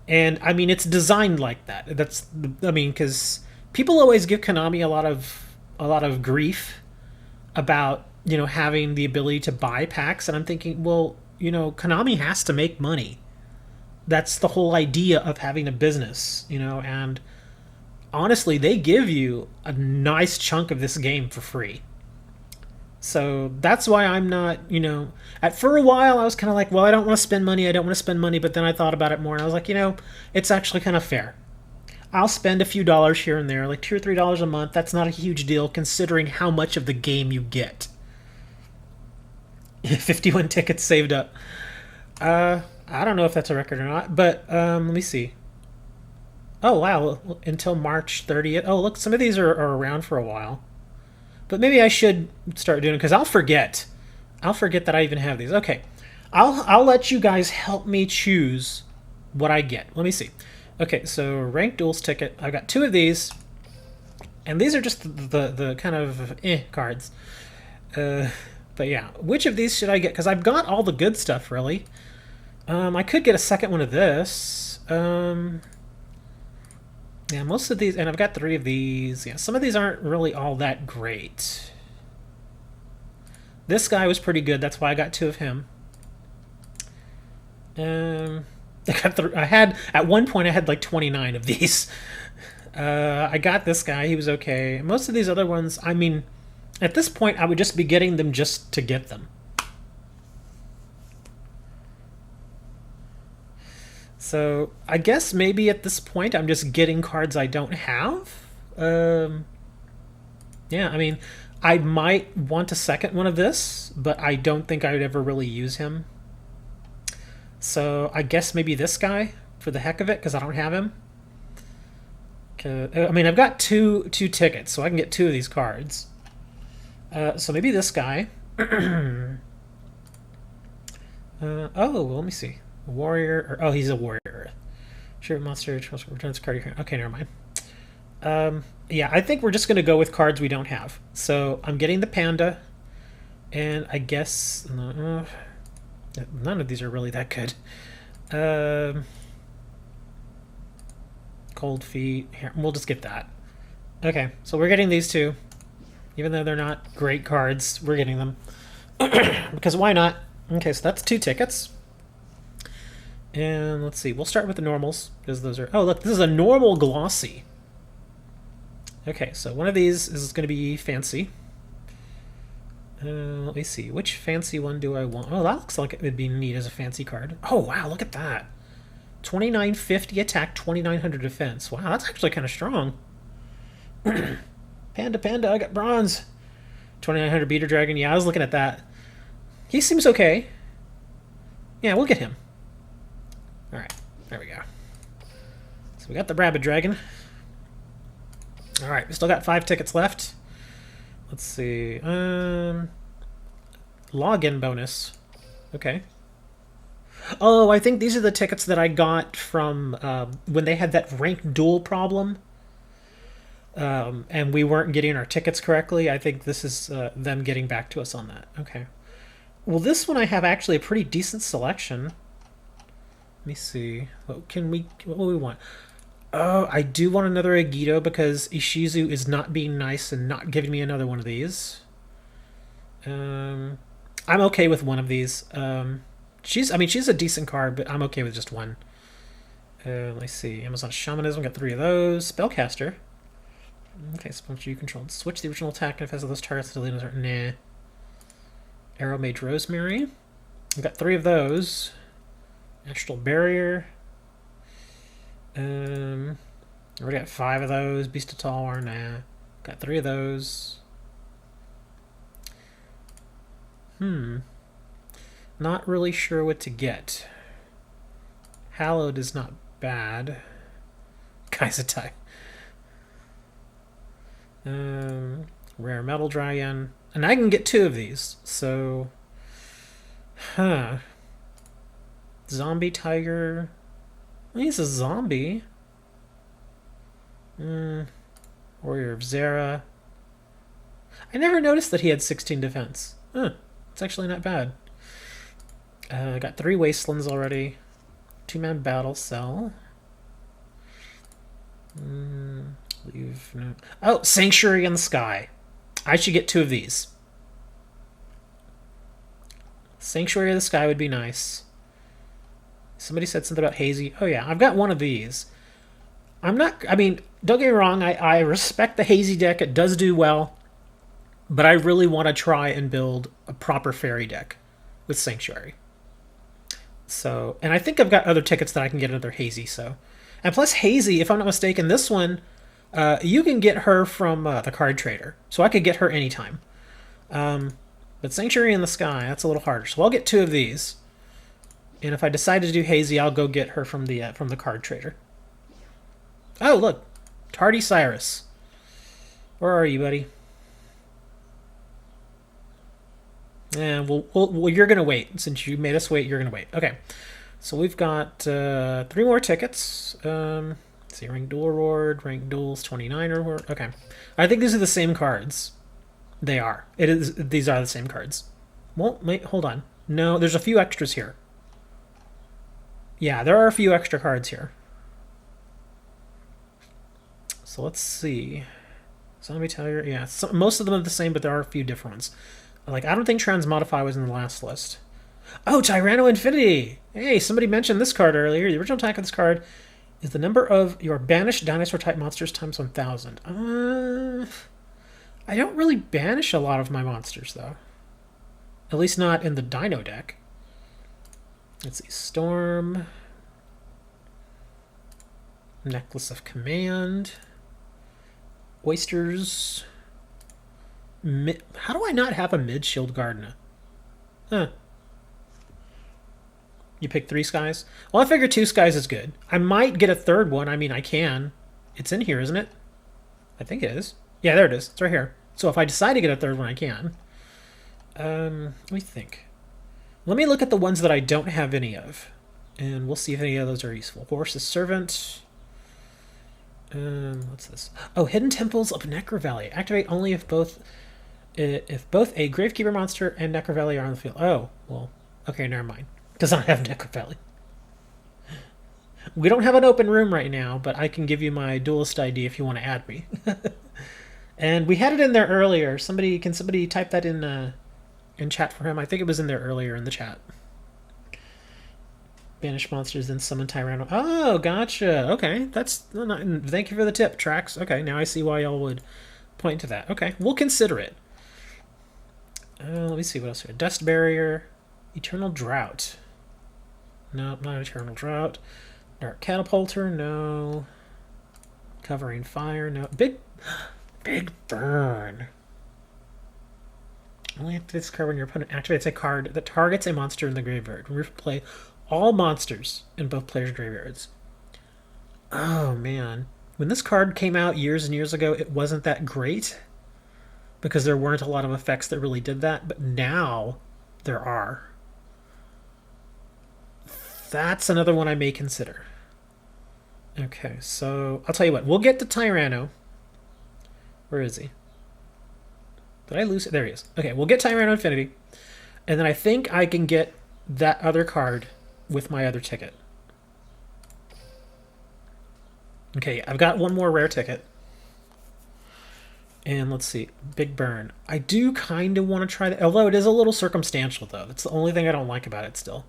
And, I mean, it's designed like that. Because people always give Konami a lot of grief about, having the ability to buy packs. And I'm thinking, well, Konami has to make money. That's the whole idea of having a business, and honestly, they give you a nice chunk of this game for free. So that's why I'm not, for a while I was kind of like, well, I don't want to spend money, but then I thought about it more and I was like, it's actually kind of fair. I'll spend a few dollars here and there, like $2 or $3 a month. That's not a huge deal considering how much of the game you get. 51 tickets saved up. I don't know if that's a record or not, but let me see. Oh, wow, until March 30th. Oh, look, some of these are around for a while. But maybe I should start doing it, because I'll forget. I'll forget that I even have these. Okay, I'll let you guys help me choose what I get. Let me see. Okay, so ranked duels ticket. I've got 2 of these. And these are just the kind of cards. But yeah, which of these should I get? Because I've got all the good stuff, really. I could get a second one of this. Yeah, most of these, and I've got 3 of these. Yeah, some of these aren't really all that great. This guy was pretty good. That's why I got 2 of him. I had at one point I had like 29 of these. I got this guy. He was okay. Most of these other ones, I mean, at this point, I would just be getting them just to get them. So I guess maybe at this point I'm just getting cards I don't have. Yeah, I mean, I might want a second one of this, but I don't think I would ever really use him. So I guess maybe this guy for the heck of it, because I don't have him. I mean, I've got two tickets, so I can get 2 of these cards. So maybe this guy. Oh, well, let me see. Warrior, or, oh, he's a warrior. Sure, monster returns card. Okay, never mind. Yeah, I think we're just gonna go with cards we don't have. So I'm getting the panda, and I guess none of these are really that good. Cold feet. Here, we'll just get that. Okay, so we're getting these 2, even though they're not great cards. We're getting them because why not? Okay, so that's 2 tickets. And let's see, we'll start with the normals, because those are... Oh, look, this is a normal glossy. Okay, so one of these is going to be fancy. Let me see, which fancy one do I want? Oh, that looks like it would be neat as a fancy card. Oh, wow, look at that. 2950 attack, 2900 defense. Wow, that's actually kind of strong. Panda, I got bronze. 2900 beater dragon. Yeah, I was looking at that. He seems okay. Yeah, we'll get him. Alright, there we go. So we got the rabbit dragon. Alright, we still got 5 tickets left. Let's see. Login bonus. Okay. Oh, I think these are the tickets that I got from when they had that ranked duel problem. and we weren't getting our tickets correctly. I think this is them getting back to us on that. Okay. Well, this one I have actually a pretty decent selection. Let me see. What do we want? Oh, I do want another Agito because Ishizu is not being nice and not giving me another one of these. I'm okay with one of these. She's a decent card, but I'm okay with just one. Let's see. Amazon Shamanism, got 3 of those. Spellcaster. Okay, sponsor you control. Switch the original attack and if it has those targets to delete. Nah. Arrow Mage Rosemary. I've got 3 of those. Astral Barrier. I already got 5 of those. Beast of Talwar, nah. Got 3 of those. Not really sure what to get. Hallowed is not bad. Kaizatai. Rare Metal Dragon. And I can get 2 of these, so... Zombie Tiger. He's a zombie. Warrior of Zera. I never noticed that he had 16 defense. It's actually not bad. Got 3 Wastelands already. 2-man Battle Cell. Leave. No. Oh, Sanctuary in the Sky. I should get 2 of these. Sanctuary of the Sky would be nice. Somebody said something about Hazy. Oh yeah, I've got 1 of these. Don't get me wrong, I respect the Hazy deck. It does do well. But I really want to try and build a proper fairy deck with Sanctuary. So, and I think I've got other tickets that I can get another Hazy, so. And plus Hazy, if I'm not mistaken, this one, you can get her from the card trader. So I could get her anytime. But Sanctuary in the Sky, that's a little harder. So I'll get 2 of these. And if I decide to do Hazy, I'll go get her from the card trader. Oh, look. Tardy Cyrus. Where are you, buddy? And you're going to wait. Since you made us wait, you're going to wait. Okay. So we've got 3 more tickets. Let's see, Rank Duel Reward, Rank Duels 29 Reward. Okay. I think these are the same cards. They are. These are the same cards. Well, wait, hold on. No, there's a few extras here. Yeah, there are a few extra cards here. So let's see. Zombie Tiger. Yeah, most of them are the same, but there are a few different ones. Like, I don't think Transmodify was in the last list. Oh, Tyranno Infinity! Hey, somebody mentioned this card earlier. The original attack of this card is the number of your banished dinosaur-type monsters times 1,000. I don't really banish a lot of my monsters, though. At least not in the Dino deck. Let's see. Storm. Necklace of Command. Oysters. How do I not have a mid-shield Gardena? Huh. You pick 3 skies? Well, I figure 2 skies is good. I might get a 3rd one. I mean, I can. It's in here, isn't it? I think it is. Yeah, there it is. It's right here. So if I decide to get a 3rd one, I can. Let me think. Let me look at the ones that I don't have any of. And we'll see if any of those are useful. Horse's Servant. What's this? Oh, Hidden Temples of Necro Valley. Activate only if both a Gravekeeper monster and Necro Valley are on the field. Oh, well, okay, never mind. Does not have Necro Valley. We don't have an open room right now, but I can give you my duelist ID if you want to add me. And we had it in there earlier. Can somebody type that in chat for him? I think it was in there earlier in the chat. Banish monsters, then summon Tyranno. Oh, gotcha. Okay, thank you for the tip, Trax. Okay, now I see why y'all would point to that. Okay, we'll consider it. Let me see what else here. Dust Barrier, Eternal Drought. No, not Eternal Drought. Dark Catapulter, no. Covering Fire, no. Big Burn. Only activate this card when your opponent activates a card that targets a monster in the graveyard. Replay all monsters in both players' graveyards. Oh, man. When this card came out years and years ago, it wasn't that great because there weren't a lot of effects that really did that, but now there are. That's another one I may consider. Okay, so I'll tell you what. We'll get to Tyranno. Where is he? Did I lose it? There he is. Okay, we'll get Tyrant Infinity. And then I think I can get that other card with my other ticket. Okay, I've got one more rare ticket. And let's see. Big Burn. I do kind of want to try that. Although it is a little circumstantial, though. That's the only thing I don't like about it still.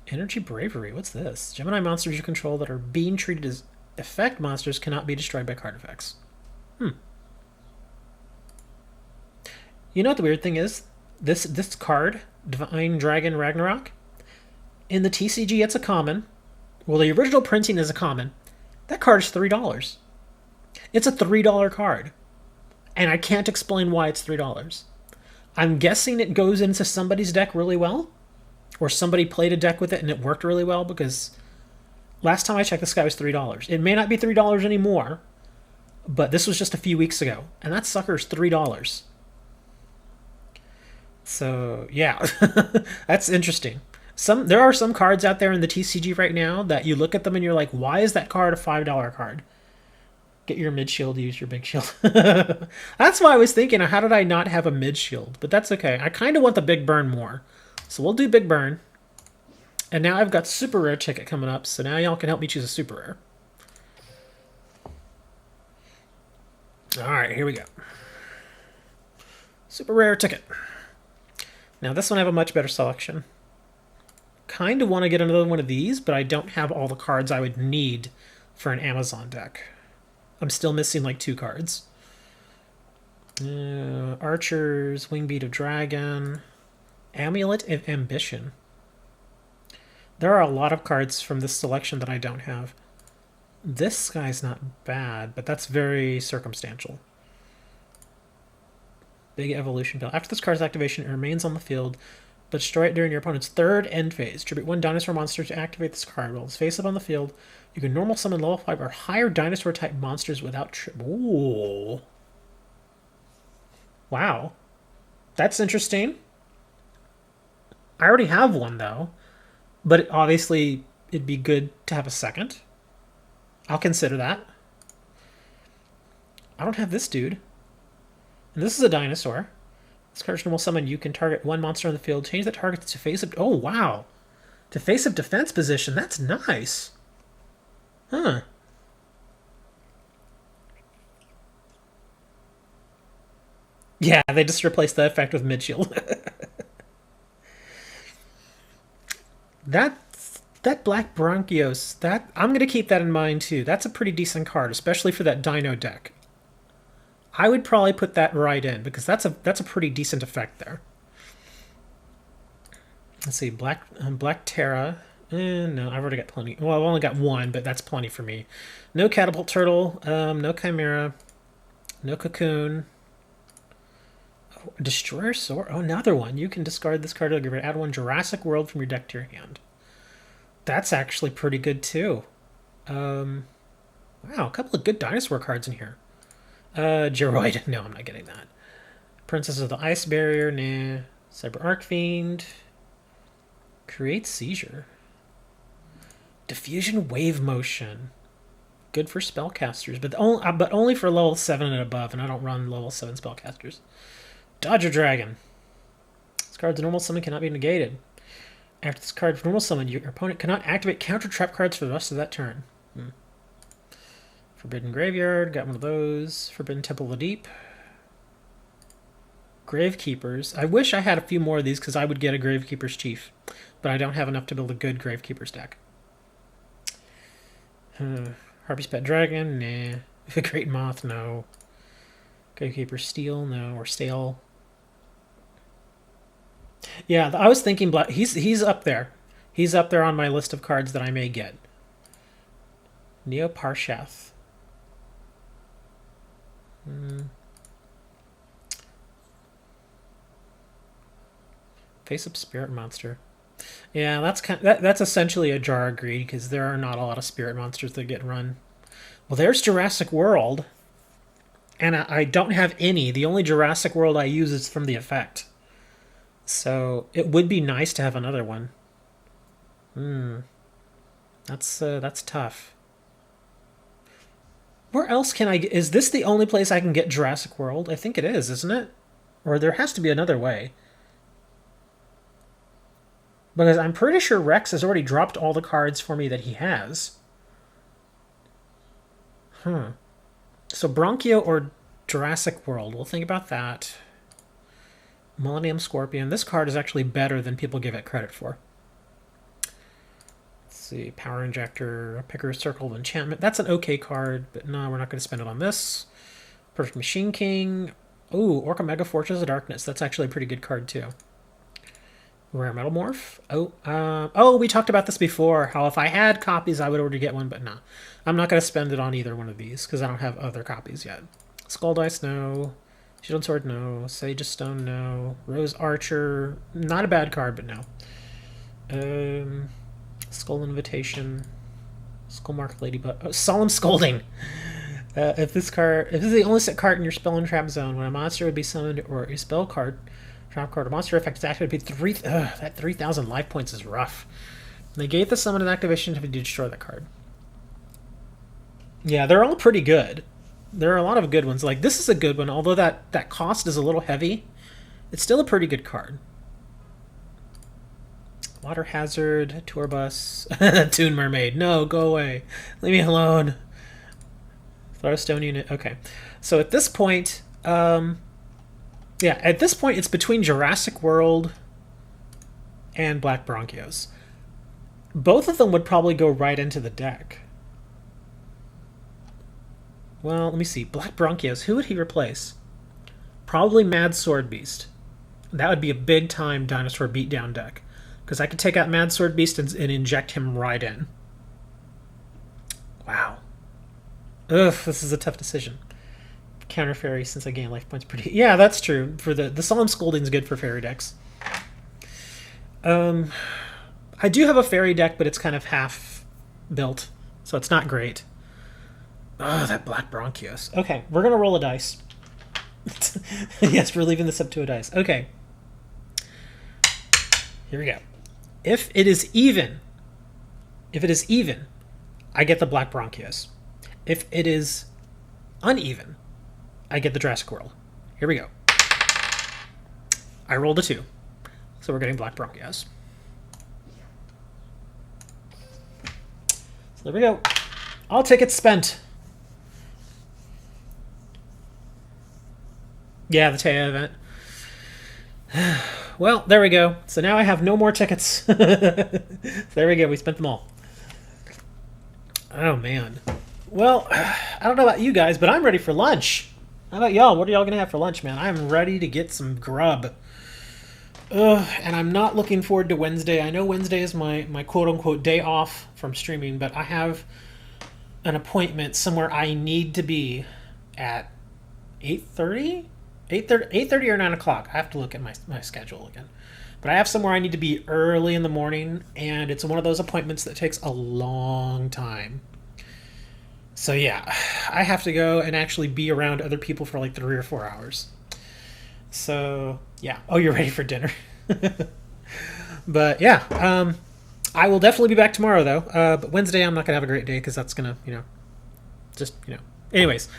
Energy Bravery. What's this? Gemini monsters you control that are being treated as effect monsters cannot be destroyed by card effects. You know what the weird thing is? This card, Divine Dragon Ragnarok, in the TCG it's a common. Well, the original printing is a common. That card is $3. It's a $3 card. And I can't explain why it's $3. I'm guessing it goes into somebody's deck really well. Or somebody played a deck with it and it worked really well, because last time I checked this guy was $3. It may not be $3 anymore, but this was just a few weeks ago. And that sucker's $3. So yeah, that's interesting. There are some cards out there in the TCG right now that you look at them and you're like, why is that card a $5 card? Get your mid shield, use your big shield. That's why I was thinking, how did I not have a mid shield? But that's okay. I kind of want the big burn more. So we'll do big burn. And now I've got super rare ticket coming up, so now y'all can help me choose a super rare. Alright, here we go. Super rare ticket. Now this one I have a much better selection. Kind of want to get another one of these, but I don't have all the cards I would need for an Amazon deck. I'm still missing like 2 cards. Archers, Wingbeat of Dragon, Amulet of Ambition. There are a lot of cards from this selection that I don't have. This guy's not bad, but that's very circumstantial. Big Evolution Bell. After this card's activation, it remains on the field, but destroy it during your opponent's third end phase. Tribute 1 dinosaur monster to activate this card. While it's face up on the field, you can normal summon level 5 or higher dinosaur type monsters without Ooh. Wow. That's interesting. I already have one, though. But obviously, it'd be good to have a second. I'll consider that. I don't have this dude. And this is a dinosaur. This card's normal summon. You can target 1 monster on the field. Change that target to face up. Oh, wow. To face up defense position. That's nice. Huh. Yeah, they just replaced the effect with mid shield. That Black Bronchios, that I'm gonna keep that in mind too. That's a pretty decent card, especially for that Dino deck. I would probably put that right in because that's a pretty decent effect there. Let's see, Black Terra. No, I've already got plenty. Well, I've only got 1, but that's plenty for me. No Catapult Turtle. No Chimera. No Cocoon. Oh, Destroyer Sword. Oh, another one. You can discard this card to add 1 Jurassic World from your deck to your hand. That's actually pretty good too. Wow, a couple of good dinosaur cards in here. Geroid. No, I'm not getting that. Princess of the Ice Barrier. Nah. Cyber Arcfiend. Create Seizure. Diffusion Wave Motion. Good for spellcasters, but only for level 7 and above, and I don't run level 7 spellcasters. Dodger Dragon. This card's normal summon cannot be negated. After this card's normal summon, your opponent cannot activate counter trap cards for the rest of that turn. Forbidden Graveyard, got one of those. Forbidden Temple of the Deep. Gravekeepers. I wish I had a few more of these because I would get a Gravekeeper's Chief, but I don't have enough to build a good Gravekeeper's deck. Harpy's Pet Dragon, nah. Great Moth, no. Gravekeeper's Steel, no. Or Stale. Yeah, I was thinking Black. He's up there. He's up there on my list of cards that I may get. Neo Parshath. Face up Spirit Monster. Yeah, that's essentially a jar of greed because there are not a lot of spirit monsters that get run. Well, there's Jurassic World, and I don't have any. The only Jurassic World I use is from the effect. So it would be nice to have another one. That's tough. Where else can I get... Is this the only place I can get Jurassic World? I think it is, isn't it? Or there has to be another way. Because I'm pretty sure Rex has already dropped all the cards for me that he has. So Bronchio or Jurassic World. We'll think about that. Millennium Scorpion. This card is actually better than people give it credit for. Let's see. Power Injector. Picker's Circle of Enchantment. That's an okay card, but no, we're not going to spend it on this. Perfect Machine King. Ooh, Orca Mega Fortress of Darkness. That's actually a pretty good card, too. Rare Metamorph. Oh, we talked about this before. How if I had copies, I would already get one, but no. I'm not going to spend it on either one of these because I don't have other copies yet. Skull Dice, no. Shield Sword, no. Sage of Stone, no. Rose Archer, not a bad card, but no. Skull Invitation. Skullmark Ladybug. Oh, Solemn Scolding. If this is the only set card in your spell and trap zone, when a monster would be summoned or a spell card, trap card, or monster effect is activated, would be that 3,000 life points is rough. Negate the summon and activation if you destroy that card. Yeah, they're all pretty good. There are a lot of good ones. Like, this is a good one, although that cost is a little heavy. It's still a pretty good card. Water Hazard, Tour Bus, Toon Mermaid. No, go away. Leave me alone. Stone Unit. Okay. So at this point, at this point, it's between Jurassic World and Black Bronchios. Both of them would probably go right into the deck. Well, let me see. Black Bronchios, who would he replace? Probably Mad Sword Beast. That would be a big-time dinosaur beatdown deck. Because I could take out Mad Sword Beast and inject him right in. Wow. Ugh, this is a tough decision. Counter Fairy, since I gain life points pretty... Yeah, that's true. For the Solemn Scolding is good for fairy decks. I do have a fairy deck, but it's kind of half built. So it's not great. Oh, that Black Bronchios. Okay, we're going to roll a dice. Yes, we're leaving this up to a dice. Okay. Here we go. If it is even, I get the Black Bronchios. If it is uneven, I get the Jurassic World. Here we go. I rolled a 2. So we're getting Black Bronchios. So there we go. All tickets spent. Yeah, the Taya event. Well, there we go. So now I have no more tickets. So there we go. We spent them all. Oh, man. Well, I don't know about you guys, but I'm ready for lunch. How about y'all? What are y'all going to have for lunch, man? I'm ready to get some grub. And I'm not looking forward to Wednesday. I know Wednesday is my quote-unquote day off from streaming, but I have an appointment somewhere I need to be at 8:30? 8:30 or 9 o'clock. I have to look at my schedule again. But I have somewhere I need to be early in the morning, and it's one of those appointments that takes a long time. So yeah, I have to go and actually be around other people for like 3 or 4 hours. So yeah. Oh, you're ready for dinner. But yeah, I will definitely be back tomorrow though. But Wednesday I'm not gonna have a great day because that's gonna, anyways.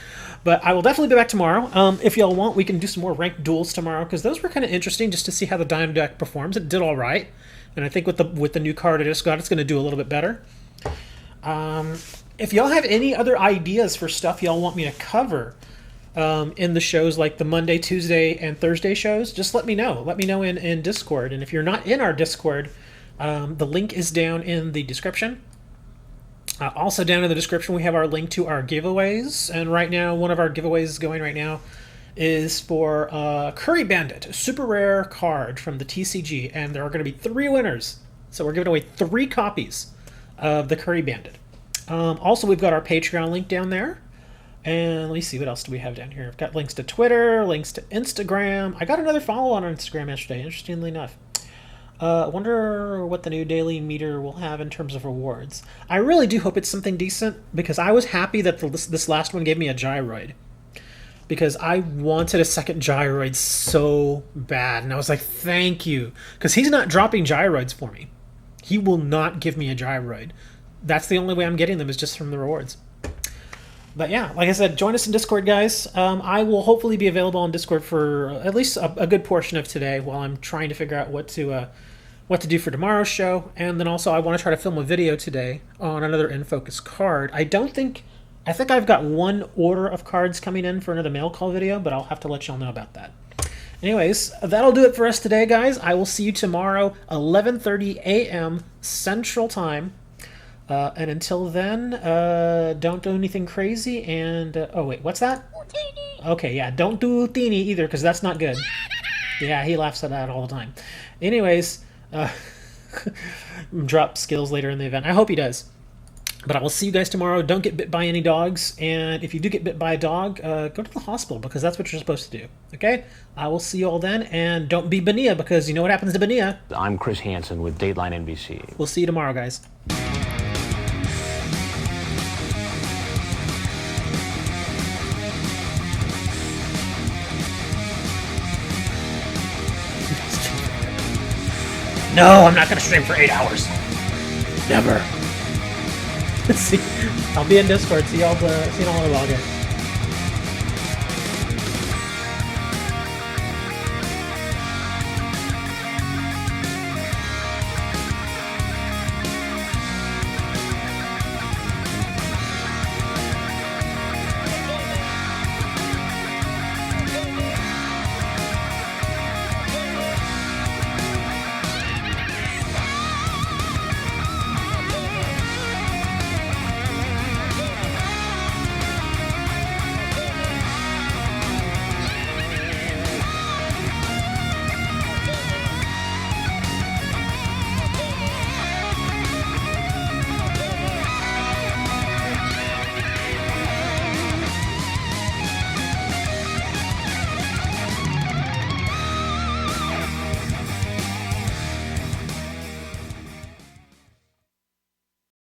But I will definitely be back tomorrow. If y'all want, we can do some more ranked duels tomorrow because those were kind of interesting just to see how the Dino deck performs. It did all right, and I think with the new card I just got, it's going to do a little bit better. If y'all have any other ideas for stuff y'all want me to cover in the shows, like the Monday, Tuesday, and Thursday shows, just let me know. Let me know in Discord. And if you're not in our Discord, the link is down in the description. Also down in the description, we have our link to our giveaways. And right now, one of our giveaways going right now is for Curry Bandit, a super rare card from the TCG. And there are going to be 3 winners. So we're giving away 3 copies of the Curry Bandit. Also, we've got our Patreon link down there. And let me see, what else do we have down here? I've got links to Twitter, links to Instagram. I got another follow on Instagram yesterday, interestingly enough. I wonder what the new daily meter will have in terms of rewards. I really do hope it's something decent, because I was happy that this last one gave me a gyroid. Because I wanted a second gyroid so bad, and I was like, thank you. Because he's not dropping gyroids for me. He will not give me a gyroid. That's the only way I'm getting them, is just from the rewards. But yeah, like I said, join us in Discord, guys. I will hopefully be available on Discord for at least a good portion of today while I'm trying to figure out what to do for tomorrow's show. And then also, I want to try to film a video today on another In Focus card. I think I've got one order of cards coming in for another mail call video, but I'll have to let y'all know about that. Anyways, that'll do it for us today, guys. I will see you tomorrow, 11:30 a.m. Central Time. And until then, don't do anything crazy. And oh wait, what's that? Okay, yeah, don't do Utini either, because that's not good. Yeah, he laughs at that all the time. Anyways, drop skills later in the event. I hope he does. But I will see you guys tomorrow. Don't get bit by any dogs. And if you do get bit by a dog, go to the hospital, because that's what you're supposed to do. Okay? I will see you all then. And don't be Benia, because you know what happens to Benia. I'm Chris Hansen with Dateline NBC. We'll see you tomorrow, guys. No, I'm not going to stream for 8 hours. Never. See, I'll be in Discord. See y'all in a little while, guys.